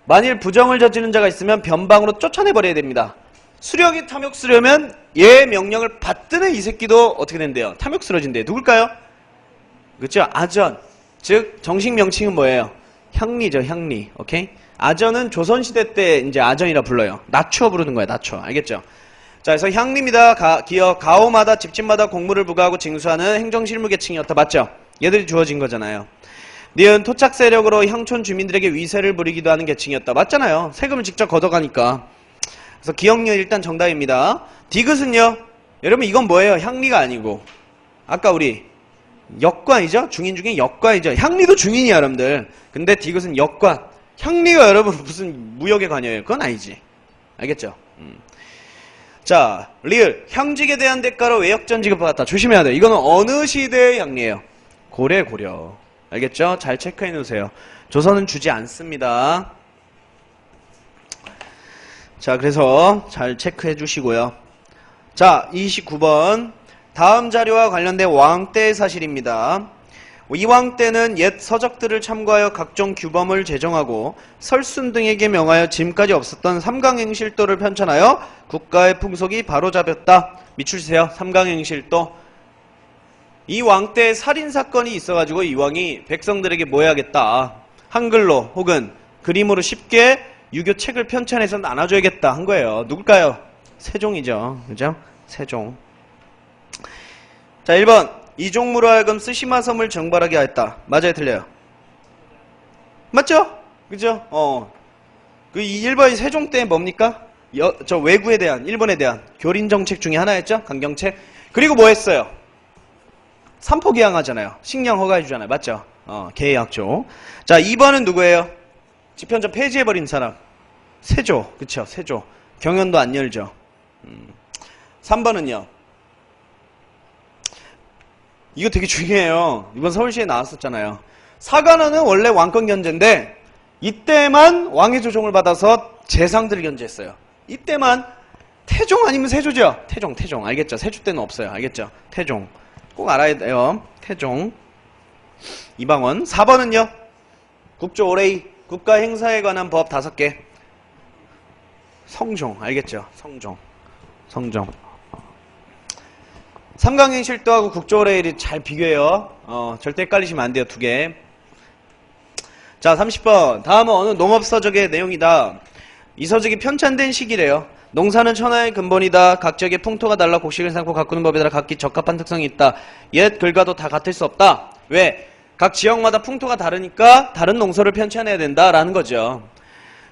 만일 부정을 저지른 자가 있으면 변방으로 쫓아내버려야 됩니다. 수령이 탐욕스러우면 얘 명령을 받드는 이 새끼도 어떻게 된대요? 탐욕스러워진대요. 누굴까요? 그렇죠? 아전. 즉 정식 명칭은 뭐예요? 향리죠, 향리. 오케이? 아전은 조선시대 때 이제 아전이라 불러요. 낮춰 부르는 거예요, 낮춰. 알겠죠? 자, 그래서 향리입니다. 기역, 가오마다 집집마다 공무를 부과하고 징수하는 행정실무 계층이었다. 맞죠? 얘들이 주어진 거잖아요. 니은 토착 세력으로 향촌 주민들에게 위세를 부리기도 하는 계층이었다. 맞잖아요. 세금을 직접 걷어가니까. 그래서 기역료 일단 정답입니다. 디귿은요? 여러분 이건 뭐예요? 향리가 아니고. 아까 우리 역관이죠? 중인 중에 역관이죠. 향리도 중인이야, 여러분들. 근데 디귿은 역관. 향리가 여러분 무슨 무역에 관여해요? 그건 아니지. 알겠죠? 자, 리을. 향직에 대한 대가로 외역전 지급받았다. 조심해야 돼. 이거는 어느 시대의 향리예요? 고려. 알겠죠? 잘 체크해 놓으세요. 조선은 주지 않습니다. 자, 그래서 잘 체크해 주시고요. 자, 29번. 다음 자료와 관련된 왕 때의 사실입니다. 이 왕 때는 옛 서적들을 참고하여 각종 규범을 제정하고 설순 등에게 명하여 지금까지 없었던 삼강행실도를 편찬하여 국가의 풍속이 바로잡혔다. 밑줄 치세요. 삼강행실도. 이 왕 때 살인사건이 있어가지고 이 왕이 백성들에게 뭐 해야겠다. 한글로 혹은 그림으로 쉽게 유교책을 편찬해서 나눠줘야겠다 한 거예요. 누굴까요? 세종이죠. 그죠? 세종. 자, 1번. 이종무로 하여금 쓰시마섬을 정벌하게 하였다. 맞아요? 틀려요? 맞죠? 그죠? 그 1번이 세종 때 뭡니까? 저 외구에 대한, 일본에 대한 교린정책 중에 하나였죠? 강경책. 그리고 뭐 했어요? 삼포기양하잖아요. 식량 허가해주잖아요. 맞죠? 계약조. 자, 2번은 누구예요? 집현전 폐지해버린 사람. 세조. 그쵸? 세조. 경연도 안 열죠. 3번은요? 이거 되게 중요해요. 이번 서울시에 나왔었잖아요. 사관원은 원래 왕권 견제인데 이때만 왕의 조종을 받아서 재상들을 견제했어요. 이때만. 태종 아니면 세조죠? 태종. 알겠죠? 세조 때는 없어요. 알겠죠? 태종. 꼭 알아야 돼요. 태종. 이방원. 4번은요? 국조 오레이. 국가 행사에 관한 법 5개. 성종. 알겠죠? 성종. 삼강행실도하고 국조오레일이 잘 비교해요. 절대 헷갈리시면 안 돼요. 2개. 자, 30번. 다음은 어느 농업서적의 내용이다. 이 서적이 편찬된 시기래요. 농사는 천하의 근본이다. 각 지역의 풍토가 달라 곡식을 삶고 가꾸는 법에 따라 각기 적합한 특성이 있다. 옛 글과도 다 같을 수 없다. 왜? 각 지역마다 풍토가 다르니까 다른 농서를 편찬해야 된다라는 거죠.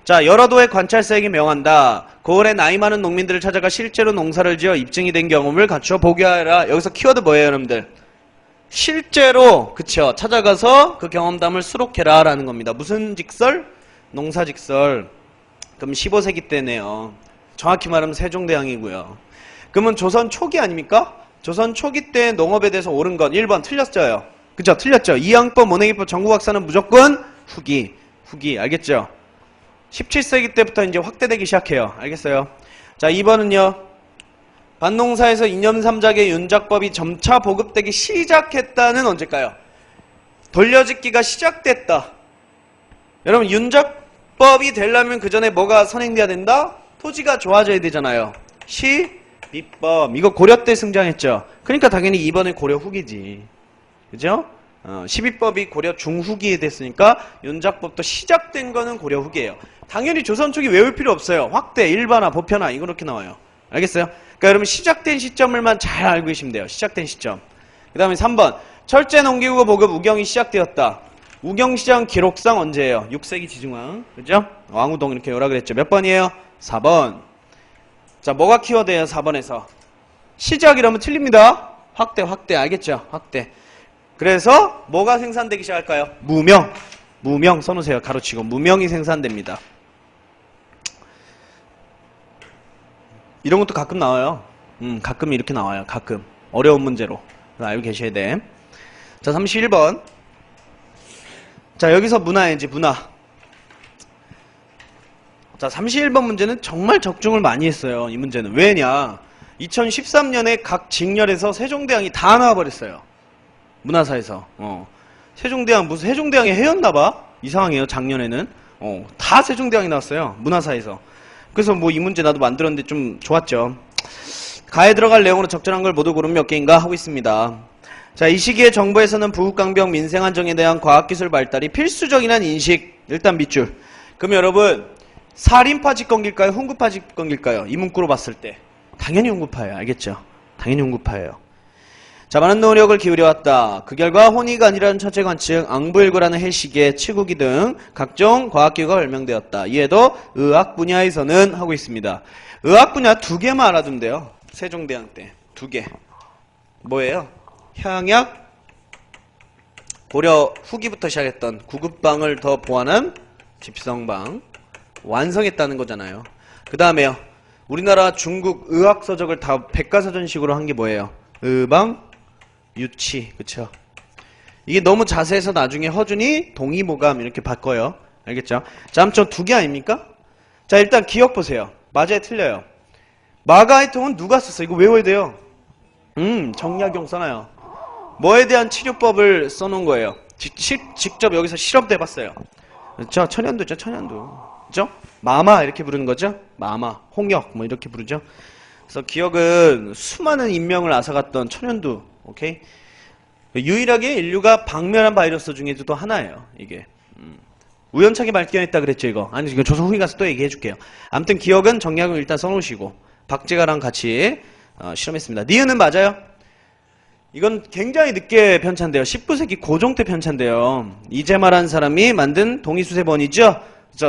자, 여러 도의 관찰사에게 명한다. 고을에 나이 많은 농민들을 찾아가 실제로 농사를 지어 입증이 된 경험을 갖추어 보고하라. 여기서 키워드 뭐예요, 여러분들? 실제로, 그쵸, 찾아가서 그 경험담을 수록해라 라는 겁니다. 무슨 직설? 농사직설. 그럼 15세기 때네요. 정확히 말하면 세종대왕이고요. 그러면 조선 초기 아닙니까? 조선 초기 때 농업에 대해서 옳은 건 1번 틀렸어요. 그쵸? 틀렸죠? 이항법, 모내기법, 전국학사는 무조건 후기. 알겠죠? 17세기 때부터 이제 확대되기 시작해요. 알겠어요? 자, 2번은요. 반농사에서 이념 삼작의 윤작법이 점차 보급되기 시작했다는 언제일까요? 돌려짓기가 시작됐다. 여러분, 윤작법이 되려면 그 전에 뭐가 선행돼야 된다? 토지가 좋아져야 되잖아요. 시비법. 이거 고려 때 승장했죠. 그러니까 당연히 2번은 고려 후기지. 그죠? 시비법이 고려 중후기에 됐으니까 윤작법도 시작된 거는 고려 후기예요. 당연히 조선 초기 외울 필요 없어요. 확대, 일반화, 보편화 이거 이렇게 나와요. 알겠어요? 그러니까 여러분 시작된 시점을만 잘 알고 계시면 돼요. 시작된 시점. 그 다음에 3번. 철제 농기구가 보급 우경이 시작되었다. 우경시장 기록상 언제예요? 6세기 지중왕. 그죠? 왕우동 이렇게 요라 그랬죠. 몇 번이에요? 4번. 자, 뭐가 키워드예요? 4번에서. 시작이라면 틀립니다. 확대. 알겠죠? 확대. 그래서 뭐가 생산되기 시작할까요? 무명 써놓으세요. 가로치고 무명이 생산됩니다. 이런 것도 가끔 나와요. 가끔 이렇게 나와요. 가끔 어려운 문제로 알고 계셔야 돼. 자, 31번. 자, 여기서 문화인지 문화. 자, 31번 문제는 정말 적중을 많이 했어요. 이 문제는 왜냐? 2013년에 각 직렬에서 세종대왕이 다 나와버렸어요. 문화사에서. 세종대왕 무슨 세종대왕이 해였나봐. 이상하게요. 작년에는 다 세종대왕이 나왔어요. 문화사에서. 그래서 뭐 이 문제 나도 만들었는데 좀 좋았죠. 가에 들어갈 내용으로 적절한 걸 모두 고르면 몇 개인가 하고 있습니다. 자, 이 시기에 정부에서는 부국강병 민생안정에 대한 과학기술 발달이 필수적이라는 인식. 일단 밑줄. 그럼 여러분 살인파 집권길까요? 훈구파 집권길까요? 이 문구로 봤을 때 당연히 훈구파예요. 알겠죠? 당연히 훈구파예요. 자, 많은 노력을 기울여왔다. 그 결과 혼이관이라는 천체관측, 앙부일구라는 해시계, 치구기 등 각종 과학기구가 발명되었다. 이에도 의학 분야에서는 하고 있습니다. 의학 분야 2개만 알아두면 돼요. 세종대왕 때 2개. 뭐예요? 향약, 고려 후기부터 시작했던 구급방을 더 보완한 집성방 완성했다는 거잖아요. 그 다음에요. 우리나라 중국 의학서적을 다 백과사전식으로 한 게 뭐예요? 의방, 유치, 그쵸? 이게 너무 자세해서 나중에 허준이 동의모감 이렇게 바꿔요. 알겠죠? 자, 아무튼 두 개 아닙니까? 자, 일단 기억 보세요. 맞아요, 틀려요? 마가이통은 누가 썼어? 이거 외워야 돼요. 정약용 써놔요. 뭐에 대한 치료법을 써놓은 거예요? 직접 여기서 실험도 해봤어요. 그렇죠? 천연두죠, 천연두. 그죠? 마마 이렇게 부르는 거죠? 마마, 홍역 뭐 이렇게 부르죠? 그래서 기억은 수많은 인명을 앗아갔던 천연두. 오케이? 유일하게 인류가 박멸한 바이러스 중에도 또 하나예요. 이게. 우연찮게 발견했다 그랬죠, 이거. 아니, 이거 조선 후기 가서 또 얘기해 줄게요. 아무튼 기억은 정약용 일단 써놓으시고 박제가랑 같이 실험했습니다. 니은은 맞아요? 이건 굉장히 늦게 편찬돼요. 19세기 고종 때 편찬돼요. 이재마라는 사람이 만든 동의수세번이죠.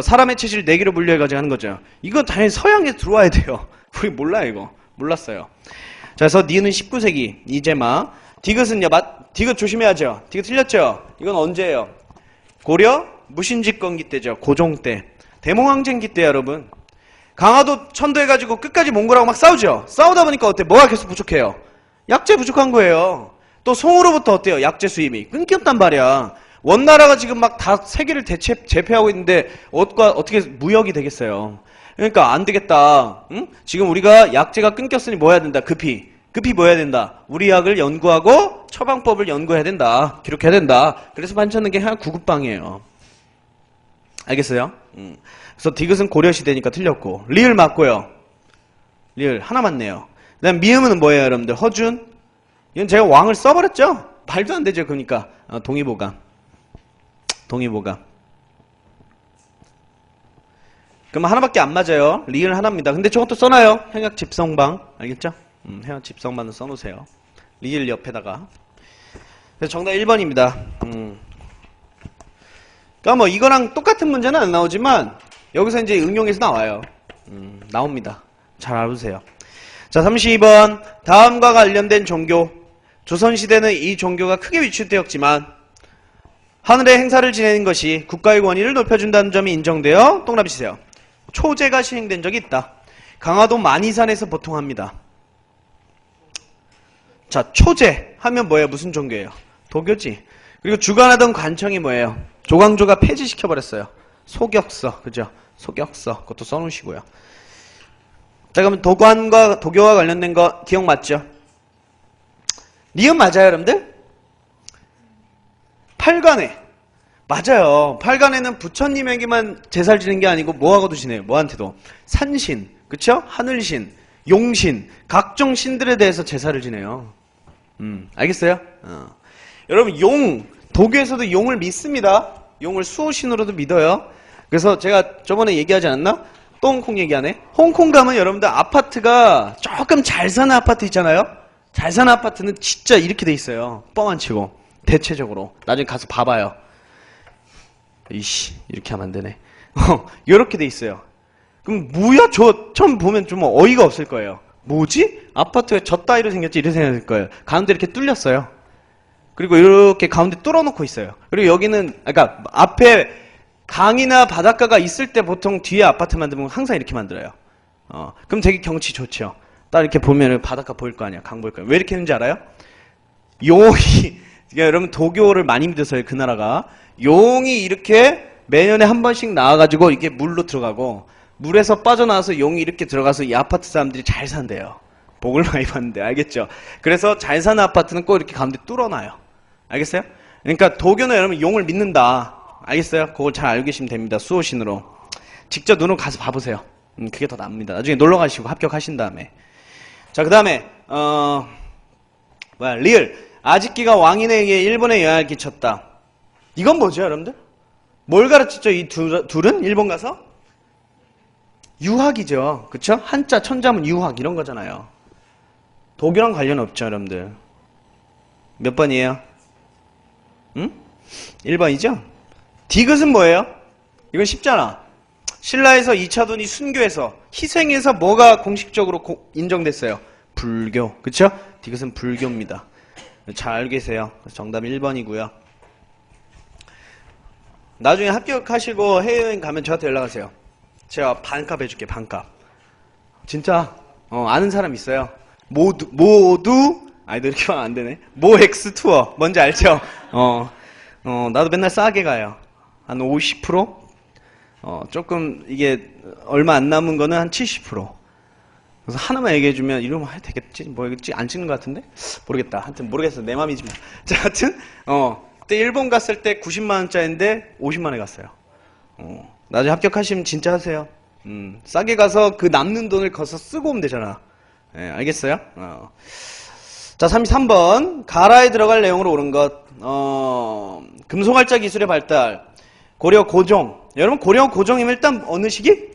사람의 체질 4개로 분류해가지고 하는 거죠. 이건 당연히 서양에 들어와야 돼요. 우리 몰라요, 이거. 몰랐어요. 자, 그래서 니은은 19세기 이재마. 디귿은요, 디귿 조심해야죠. 디귿 틀렸죠? 이건 언제예요? 고려 무신집권기 때죠. 고종 때. 대몽항쟁기 때 여러분. 강화도 천도해가지고 끝까지 몽골하고 막 싸우죠. 싸우다 보니까 어때? 뭐가 계속 부족해요? 약재 부족한 거예요. 또 송으로부터 어때요? 약재 수입이 끊겼단 말이야. 원나라가 지금 막 다 세계를 제패하고 있는데 어떻게 무역이 되겠어요? 그러니까 안 되겠다. 응? 지금 우리가 약재가 끊겼으니 뭐 해야 된다? 급히 뭐 해야 된다? 우리 약을 연구하고 처방법을 연구해야 된다. 기록해야 된다. 그래서 반찾는 게 하나 구급방이에요. 알겠어요? 그래서 디귿은 고려시대니까 틀렸고 리을 맞고요. 리을 하나 맞네요. 그 다음 미음은 뭐예요 여러분들? 허준. 이건 제가 왕을 써버렸죠? 말도 안 되죠. 그러니까 동의보감. 그럼 하나밖에 안 맞아요. 리을 하나입니다. 근데 저것도 써놔요. 행약 집성방. 알겠죠? 행약 집성방은 써놓으세요. 리을 옆에다가. 그래서 정답 1번입니다. 그러니까 뭐 이거랑 똑같은 문제는 안 나오지만 여기서 이제 응용해서 나와요. 나옵니다. 잘 알아보세요. 자, 32번. 다음과 관련된 종교. 조선시대는 이 종교가 크게 위축되었지만 하늘의 행사를 지내는 것이 국가의 권위를 높여준다는 점이 인정되어 동그라미치세요. 초제가 시행된 적이 있다. 강화도 만이산에서 보통 합니다. 자, 초제 하면 뭐예요? 무슨 종교예요? 도교지. 그리고 주관하던 관청이 뭐예요? 조광조가 폐지시켜버렸어요. 소격서. 그죠? 소격서. 그것도 써놓으시고요. 자, 그러면 도관과 도교와 관련된 거 기억 맞죠? 니은 맞아요, 여러분들? 팔관에. 맞아요. 팔관에는 부처님에게만 제사를 지는 게 아니고 뭐하고도 지내요? 뭐한테도? 산신, 그쵸? 하늘신, 용신, 각종 신들에 대해서 제사를 지내요. 알겠어요? 여러분, 도교에서도 용을 믿습니다. 용을 수호신으로도 믿어요. 그래서 제가 저번에 얘기하지 않았나? 또 홍콩 얘기하네. 홍콩 가면 여러분들 아파트가 조금 잘 사는 아파트 있잖아요? 잘 사는 아파트는 진짜 이렇게 돼 있어요. 뻥 안 치고. 대체적으로. 나중에 가서 봐봐요. 이씨, 이렇게 하면 안 되네. 이렇게 돼 있어요. 그럼 뭐야? 저 처음 보면 좀 어이가 없을 거예요. 뭐지? 아파트가 저 따위로 생겼지? 이렇게 생각할 거예요. 가운데 이렇게 뚫렸어요. 그리고 이렇게 가운데 뚫어놓고 있어요. 그리고 여기는, 그러니까 앞에 강이나 바닷가가 있을 때 보통 뒤에 아파트 만들면 항상 이렇게 만들어요. 그럼 되게 경치 좋죠. 딱 이렇게 보면 바닷가 보일 거 아니야. 강 보일 거야. 왜 이렇게 했는지 알아요? 용이, 그러니까 여러분 도교를 많이 믿어서요. 그 나라가. 용이 이렇게 매년에 한 번씩 나와가지고 이게 물로 들어가고 물에서 빠져나와서 용이 이렇게 들어가서 이 아파트 사람들이 잘 산대요. 복을 많이 받는데. 알겠죠? 그래서 잘 사는 아파트는 꼭 이렇게 가운데 뚫어놔요. 알겠어요? 그러니까 도교는 여러분 용을 믿는다. 알겠어요? 그걸 잘 알고 계시면 됩니다. 수호신으로. 직접 눈으로 가서 봐보세요. 그게 더 납니다. 나중에 놀러 가시고 합격하신 다음에. 자, 그 다음에 리을. 아직기가 왕인에게 일본에 영향을 끼쳤다. 이건 뭐죠, 여러분들? 뭘 가르치죠, 이 둘은? 일본 가서? 유학이죠. 그쵸? 한자, 천자문, 유학 이런 거잖아요. 도교랑 관련 없죠, 여러분들. 몇 번이에요? 1번이죠? 디귿은 뭐예요? 이건 쉽잖아. 신라에서 2차돈이 순교해서 희생해서 뭐가 공식적으로 인정됐어요? 불교. 그쵸? 디귿은 불교입니다. 잘 알고 계세요. 정답 1번이고요. 나중에 합격하시고 해외여행 가면 저한테 연락하세요. 제가 반값 해줄게, 반값. 진짜, 아는 사람 있어요. 아니, 이렇게 하면 안 되네. 모엑스 투어. 뭔지 알죠? 나도 맨날 싸게 가요. 한 50%? 조금, 이게, 얼마 안 남은 거는 한 70%. 그래서 하나만 얘기해주면, 이러면 해도 되겠지? 뭐겠지? 안 찍는 것 같은데? 모르겠다. 하여튼, 모르겠어. 내 맘이지만. 자, 하여튼, 그때 일본 갔을 때 90만원짜리인데 50만원에 갔어요. 나중에 합격하시면 진짜 하세요. 싸게 가서 그 남는 돈을 거기서 쓰고 오면 되잖아. 예, 알겠어요? 자, 33번. 가라에 들어갈 내용으로 옳은 것. 금속활자 기술의 발달. 고려 고종. 여러분, 고려 고종이면 일단 어느 시기?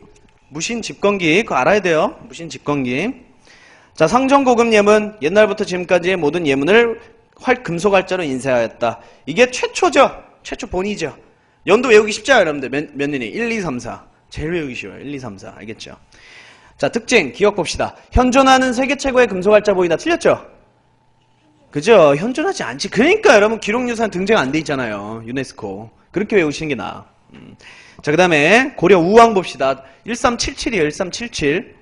무신 집권기. 그거 알아야 돼요. 무신 집권기. 자, 상정고금 예문. 옛날부터 지금까지의 모든 예문을 금속활자로 인쇄하였다. 이게 최초죠. 최초 본이죠. 연도 외우기 쉽죠, 여러분들. 몇 년이? 1, 2, 3, 4. 제일 외우기 쉬워요. 1, 2, 3, 4. 알겠죠? 자, 특징. 기억 봅시다. 현존하는 세계 최고의 금속활자 보이나? 틀렸죠? 그죠? 현존하지 않지. 그러니까 여러분 기록유산 등재가 안 돼 있잖아요. 유네스코. 그렇게 외우시는 게 나아. 자, 그 다음에 고려 우왕 봅시다. 1377이에요. 1377.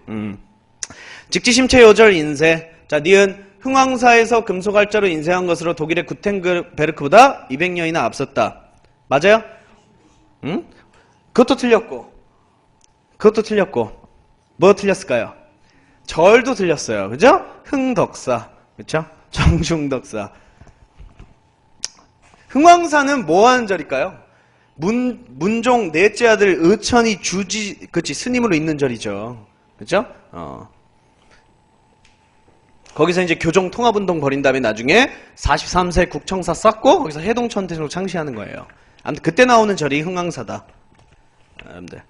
직지심체 요절 인쇄. 자, 니은 흥왕사에서 금속활자로 인쇄한 것으로 독일의 구텐베르크보다 200년이나 앞섰다. 맞아요? 응? 그것도 틀렸고. 뭐 틀렸을까요? 절도 틀렸어요. 그죠? 흥덕사. 그쵸? 정중덕사. 흥왕사는 뭐 하는 절일까요? 문종 넷째 아들 의천이 그치, 스님으로 있는 절이죠. 그죠? 거기서 이제 교종 통합운동 벌인 다음에 나중에 43세 국청사 쌓고 거기서 해동천태로 창시하는 거예요. 아무튼 그때 나오는 절이 흥왕사다. 여러분들.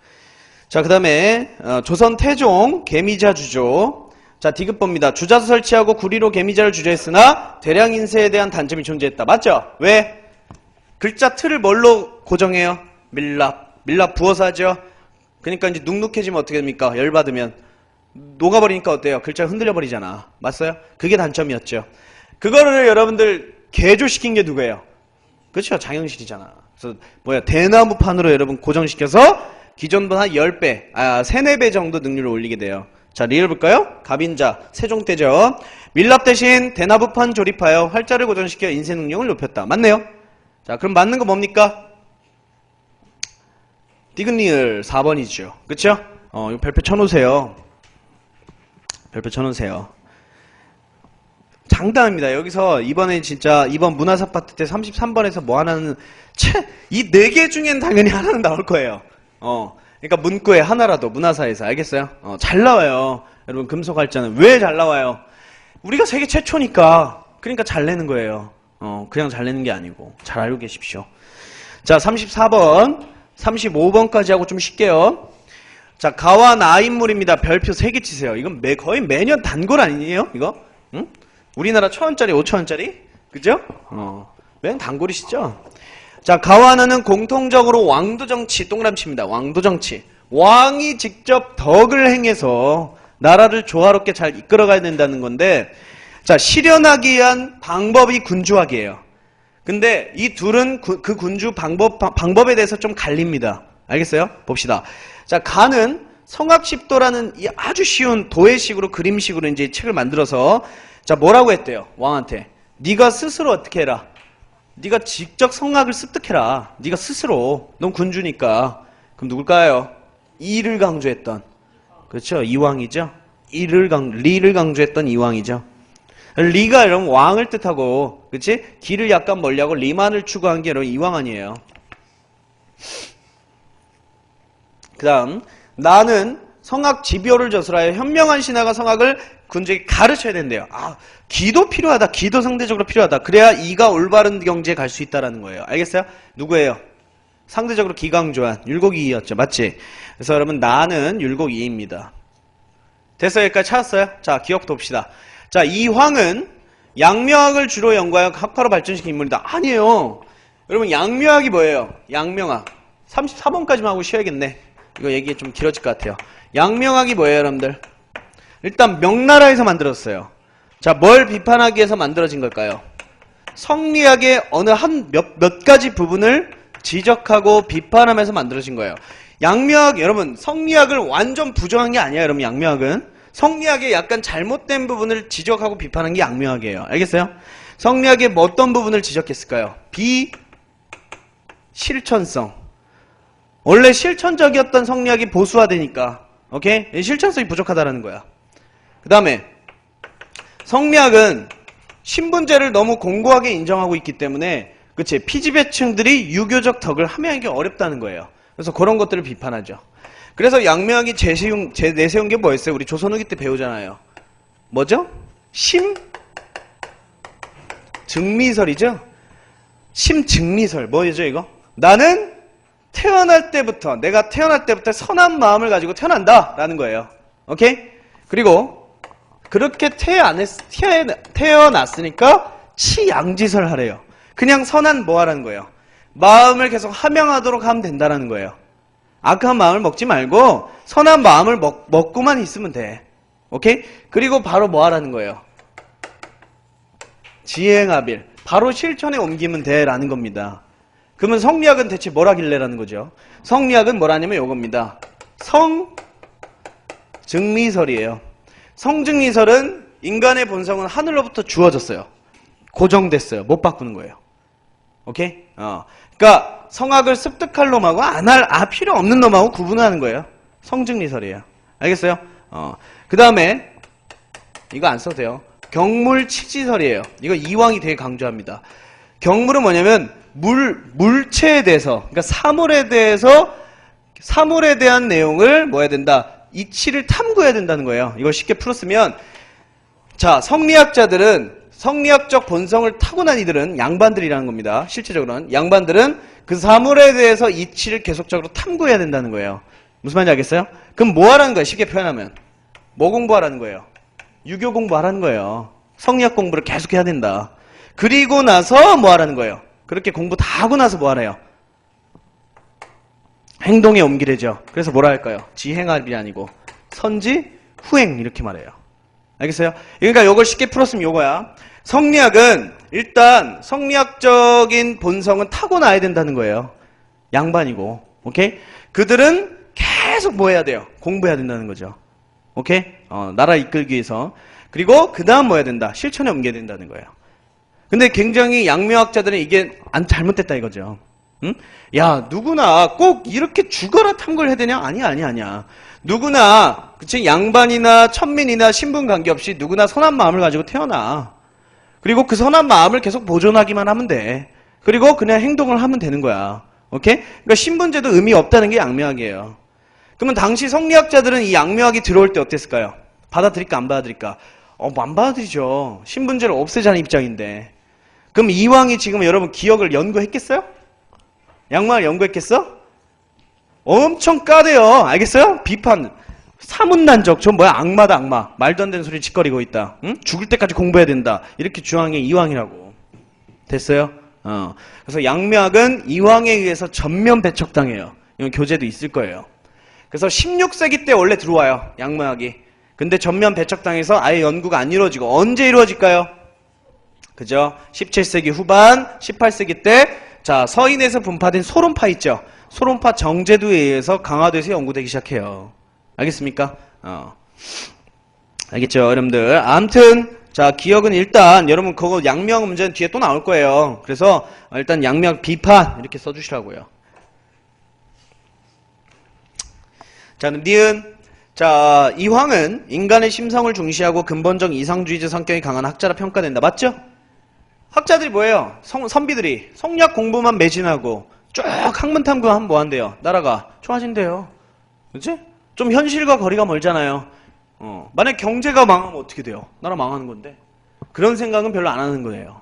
자, 그 다음에 조선 태종 개미자 주조. 자, 디귿봅니다. 주자수 설치하고 구리로 개미자를 주조했으나 대량 인쇄에 대한 단점이 존재했다. 맞죠? 왜? 글자 틀을 뭘로 고정해요? 밀랍 부어서 하죠? 그러니까 이제 눅눅해지면 어떻게 됩니까? 열받으면 녹아버리니까 어때요? 글자가 흔들려 버리잖아. 맞어요? 그게 단점이었죠. 그거를 여러분들 개조시킨 게 누구예요? 그렇죠? 장영실이잖아. 그래서 대나무판으로 여러분 고정시켜서 기존보다 한 10배, 3, 4배 정도 능률을 올리게 돼요. 자, 리을 볼까요? 갑인자, 세종 때죠. 밀랍 대신 대나무판 조립하여 활자를 고정시켜 인쇄 능력을 높였다. 맞네요? 자, 그럼 맞는 거 뭡니까? 디귿리을 4번이죠. 그쵸? 이거 별표 쳐놓으세요. 장담합니다. 여기서 이번에 진짜 이번 문화사 파트 때 33번에서 뭐 하나는 이 4개 중엔 당연히 하나는 나올 거예요. 그러니까 문구에 하나라도 문화사에서. 알겠어요? 잘 나와요. 여러분 금속활자는 왜 잘 나와요? 우리가 세계 최초니까. 그러니까 잘 내는 거예요. 그냥 잘 내는 게 아니고. 잘 알고 계십시오. 자, 34번 35번까지 하고 좀 쉴게요. 자, 가와 나인물입니다. 별표 3개 치세요. 이건 거의 매년 단골 아니에요? 이거? 응? 우리나라 1,000원짜리 5,000원짜리? 그죠? 매년 단골이시죠? 자, 가와나는 공통적으로 왕도정치, 동그라미칩니다. 왕도정치. 왕이 직접 덕을 행해서 나라를 조화롭게 잘 이끌어가야 된다는 건데, 자, 실현하기 위한 방법이 군주학이에요. 근데 이 둘은 그 군주 방법에 대해서 좀 갈립니다. 알겠어요? 봅시다. 자, 가는 성악십도라는 이 아주 쉬운 도회식으로 그림식으로 이제 책을 만들어서 자, 뭐라고 했대요? 왕한테. 네가 스스로 어떻게 해라. 네가 직접 성악을 습득해라. 네가 스스로. 넌 군주니까. 그럼 누굴까요? 이를 강조했던. 그렇죠? 이왕이죠? 리를 강조했던 이왕이죠. 리가 여러분 왕을 뜻하고, 그치? 기를 약간 멀리하고 리만을 추구한 게 여러분 이왕 아니에요. 그 다음, 나는 성악 지벼를 저술하여 현명한 신하가 성악을 군주에게 가르쳐야 된대요. 기도 필요하다. 기도 상대적으로 필요하다. 그래야 이가 올바른 경지에 갈 수 있다라는 거예요. 알겠어요? 누구예요? 상대적으로 기강조한 율곡이이였죠. 맞지? 그래서 여러분 나는 율곡이입니다. 됐어요? 여기까지 찾았어요? 자, 기억도 봅시다. 자, 이황은 양명학을 주로 연구하여 학파로 발전시킨 인물이다. 아니에요. 여러분 양명학이 뭐예요? 양명학. 34번까지만 하고 쉬어야겠네. 이거 얘기 좀 길어질 것 같아요. 양명학이 뭐예요, 여러분들? 일단 명나라에서 만들었어요. 자, 뭘 비판하기 위해서 만들어진 걸까요? 성리학의 어느 몇 가지 부분을 지적하고 비판하면서 만들어진 거예요. 양묘학, 여러분, 성리학을 완전 부정한 게 아니야, 여러분, 양묘학은. 성리학의 약간 잘못된 부분을 지적하고 비판한 게 양묘학이에요. 알겠어요? 성리학의 어떤 부분을 지적했을까요? 비실천성. 원래 실천적이었던 성리학이 보수화되니까, 오케이? 실천성이 부족하다라는 거야. 그 다음에, 성리학은 신분제를 너무 공고하게 인정하고 있기 때문에, 그치? 피지배층들이 유교적 덕을 함양하기 어렵다는 거예요. 그래서 그런 것들을 비판하죠. 그래서 양묘학이 내세운 게 뭐였어요? 우리 조선 후기 때 배우잖아요. 뭐죠? 심증미설이죠? 심증미설. 뭐죠, 이거? 나는 내가 태어날 때부터 선한 마음을 가지고 태어난다! 라는 거예요. 오케이? 그리고, 그렇게 태어났으니까 치양지설 하래요. 그냥 선한 뭐 하라는 거예요? 마음을 계속 함양하도록 하면 된다라는 거예요. 악한 마음을 먹지 말고 선한 마음을 먹고만 있으면 돼. 오케이? 그리고 바로 뭐 하라는 거예요? 지행합일. 바로 실천에 옮기면 돼 라는 겁니다. 그러면 성리학은 대체 뭘 하길래라는 거죠? 성리학은 뭐라냐면 요겁니다. 성증리설이에요. 성증리설은 인간의 본성은 하늘로부터 주어졌어요. 고정됐어요. 못 바꾸는 거예요. 오케이? 그러니까 성악을 습득할 놈하고 필요 없는 놈하고 구분하는 거예요. 성증리설이에요. 알겠어요? 그 다음에 이거 안 써도 돼요. 경물치지설이에요. 이거 이왕이 되게 강조합니다. 경물은 뭐냐면 물체에 대해서, 그러니까 사물에 대한 내용을 뭐 해야 된다? 이치를 탐구해야 된다는 거예요. 이걸 쉽게 풀었으면, 자, 성리학자들은 성리학적 본성을 타고난 이들은 양반들이라는 겁니다. 실제적으로는 양반들은 그 사물에 대해서 이치를 계속적으로 탐구해야 된다는 거예요. 무슨 말인지 알겠어요? 그럼 뭐 하라는 거예요? 쉽게 표현하면 뭐 공부하라는 거예요? 유교 공부하라는 거예요. 성리학 공부를 계속 해야 된다. 그리고 나서 뭐 하라는 거예요? 그렇게 공부 다 하고 나서 뭐 하래요? 행동에 옮기래죠. 그래서 뭐라 할까요? 지행합이 아니고 선지 후행 이렇게 말해요. 알겠어요? 그러니까 이걸 쉽게 풀었으면 요거야. 성리학은 일단 성리학적인 본성은 타고나야 된다는 거예요. 양반이고. 오케이? 그들은 계속 뭐 해야 돼요? 공부해야 된다는 거죠. 오케이? 나라 이끌기 위해서. 그리고 그 다음 뭐 해야 된다? 실천에 옮겨야 된다는 거예요. 근데 굉장히 양묘학자들은 이게 잘못됐다 이거죠. 응? 야, 누구나 꼭 이렇게 죽어라 탐구를 해야 되냐? 아니야. 누구나, 그치? 양반이나 천민이나 신분 관계없이 누구나 선한 마음을 가지고 태어나. 그리고 그 선한 마음을 계속 보존하기만 하면 돼. 그리고 그냥 행동을 하면 되는 거야. 오케이? 그러니까 신분제도 의미 없다는 게 양묘학이에요. 그러면 당시 성리학자들은 이 양묘학이 들어올 때 어땠을까요? 받아들일까 안 받아들일까? 안 받아들이죠. 신분제를 없애자는 입장인데. 그럼 이왕이 지금 여러분 기억을 연구했겠어요? 양묘학을 연구했겠어? 엄청 까대요. 알겠어요? 비판. 사문난적. 저 뭐야? 악마다 악마. 말도 안 되는 소리 짓거리고 있다. 응? 죽을 때까지 공부해야 된다. 이렇게 주장한 게 이황이라고. 됐어요? 그래서 양묘학은 이황에 의해서 전면 배척당해요. 이건 교재도 있을 거예요. 그래서 16세기 때 원래 들어와요. 양묘학이. 근데 전면 배척당해서 아예 연구가 안 이루어지고 언제 이루어질까요? 그죠? 17세기 후반, 18세기 때 자, 서인에서 분파된 소론파 있죠? 소론파 정제도에 의해서 강화돼서 연구되기 시작해요. 알겠습니까? 알겠죠, 여러분들? 아무튼 자, 기억은 일단 여러분 그거 양묘학 문제는 뒤에 또 나올 거예요. 그래서 일단 양묘학 비판 이렇게 써주시라고요. 자, 니은. 자, 이황은 인간의 심성을 중시하고 근본적 이상주의적 성격이 강한 학자라 평가된다. 맞죠? 학자들이 뭐예요? 선비들이 성리학 공부만 매진하고 쭉 학문 탐구하면 뭐 한대요? 나라가 좋아진대요. 그치? 좀 현실과 거리가 멀잖아요. 만약 경제가 망하면 어떻게 돼요? 나라 망하는 건데. 그런 생각은 별로 안 하는 거예요.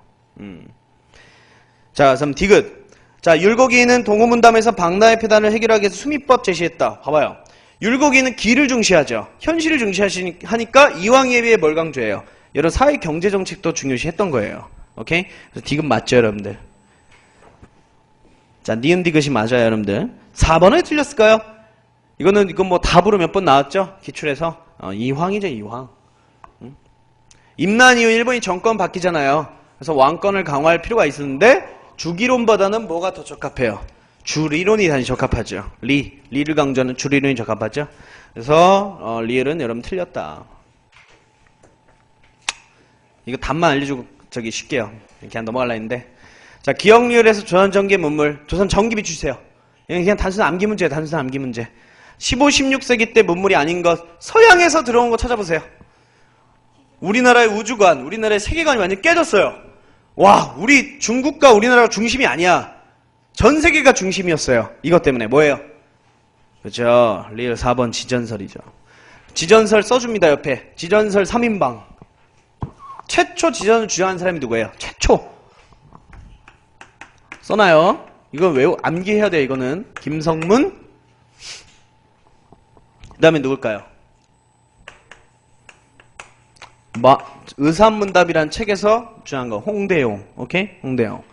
자, 그럼 디귿. 자, 율곡이는 동호문담에서 박나의 폐단을 해결하기 위해서 수미법 제시했다. 봐봐요. 율곡이는 기를 중시하죠. 현실을 중시하니까 이황에 비해 뭘 강조해요? 여러 사회 경제 정책도 중요시했던 거예요. 오케이? 그래서 디귿 맞죠, 여러분들? 자, 니은 디귿이 맞아요, 여러분들. 4번에 틀렸을까요? 이건 뭐 답으로 몇 번 나왔죠? 기출에서. 이황이죠, 이황. 임난 이후 일본이 정권 바뀌잖아요. 그래서 왕권을 강화할 필요가 있었는데 주기론보다는 뭐가 더 적합해요? 주리론이 다시 적합하죠. 리를 강조하는 주리론이 적합하죠. 그래서 리을은 여러분 틀렸다. 이거 답만 알려주고 저기 쉽게요. 그냥 넘어갈라 했는데. 자, 기억 리을에서 조선 전기의 문물, 조선 전기 비추세요. 그냥 단순 암기 문제예요. 단순 암기 문제. 15, 16세기 때 문물이 아닌 것, 서양에서 들어온 거 찾아보세요. 우리나라의 우주관, 우리나라의 세계관이 완전히 깨졌어요. 와, 우리 중국과 우리나라가 중심이 아니야. 전 세계가 중심이었어요. 이것 때문에. 뭐예요? 그죠? 리을 4번 지전설이죠. 지전설 써줍니다, 옆에. 지전설 3인방. 최초 지전을 주장한 사람이 누구예요? 최초. 써놔요. 이건 암기해야 돼요, 이거는. 김성문. 그 다음에 누굴까요? 의산문답이라는 책에서 주장한 거. 홍대용. 오케이? 홍대용.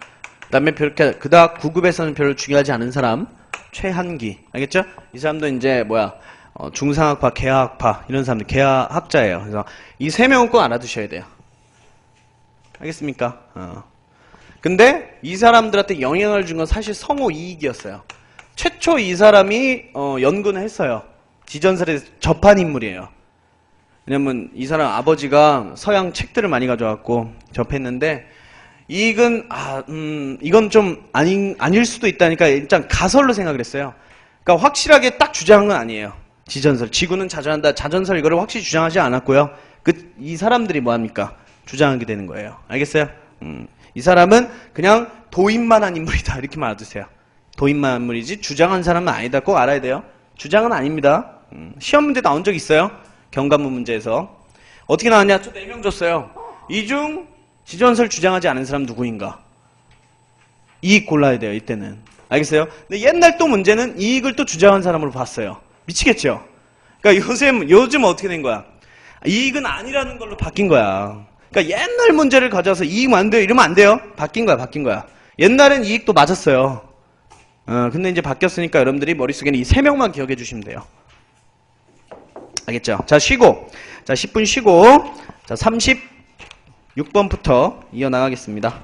그 다음에 그닥 9급에서는 별로 중요하지 않은 사람. 최한기. 알겠죠? 이 사람도 이제 중상학파, 계하학파 이런 사람들 계하학자예요. 그래서 이 세 명은 꼭 알아두셔야 돼요. 알겠습니까? 근데 이 사람들한테 영향을 준 건 사실 성호 이익이었어요. 최초 이 사람이 연구는 했어요. 지전설에 접한 인물이에요. 왜냐면 이 사람 아버지가 서양 책들을 많이 가져왔고 접했는데 이익은 이건 좀 아닐 수도 있다니까 일단 가설로 생각을 했어요. 그러니까 확실하게 딱 주장한 건 아니에요. 지전설, 지구는 자전한다, 자전설 이거를 확실히 주장하지 않았고요. 이 사람들이 뭐합니까? 주장하게 되는 거예요. 알겠어요? 이 사람은 그냥 도인만한 인물이다 이렇게만 알아두세요. 도인만한 인물이지 주장한 사람은 아니다. 꼭 알아야 돼요. 주장은 아닙니다. 시험 문제 나온 적 있어요. 경관문 문제에서. 어떻게 나왔냐? 저 4명 줬어요. 이 중 지전설 주장하지 않은 사람 누구인가? 이익 골라야 돼요. 이때는. 알겠어요? 근데 옛날 또 문제는 이익을 또 주장한 사람으로 봤어요. 미치겠죠? 그러니까 요즘 어떻게 된 거야? 이익은 아니라는 걸로 바뀐 거야. 그러니까 옛날 문제를 가져와서 이익 안 돼요 이러면 안 돼요. 바뀐 거야. 옛날엔 이익도 맞았어요. 근데 이제 바뀌었으니까 여러분들이 머릿속에는 이 3명만 기억해 주시면 돼요. 알겠죠? 자, 쉬고. 자, 10분 쉬고. 자, 36번부터 이어나가겠습니다.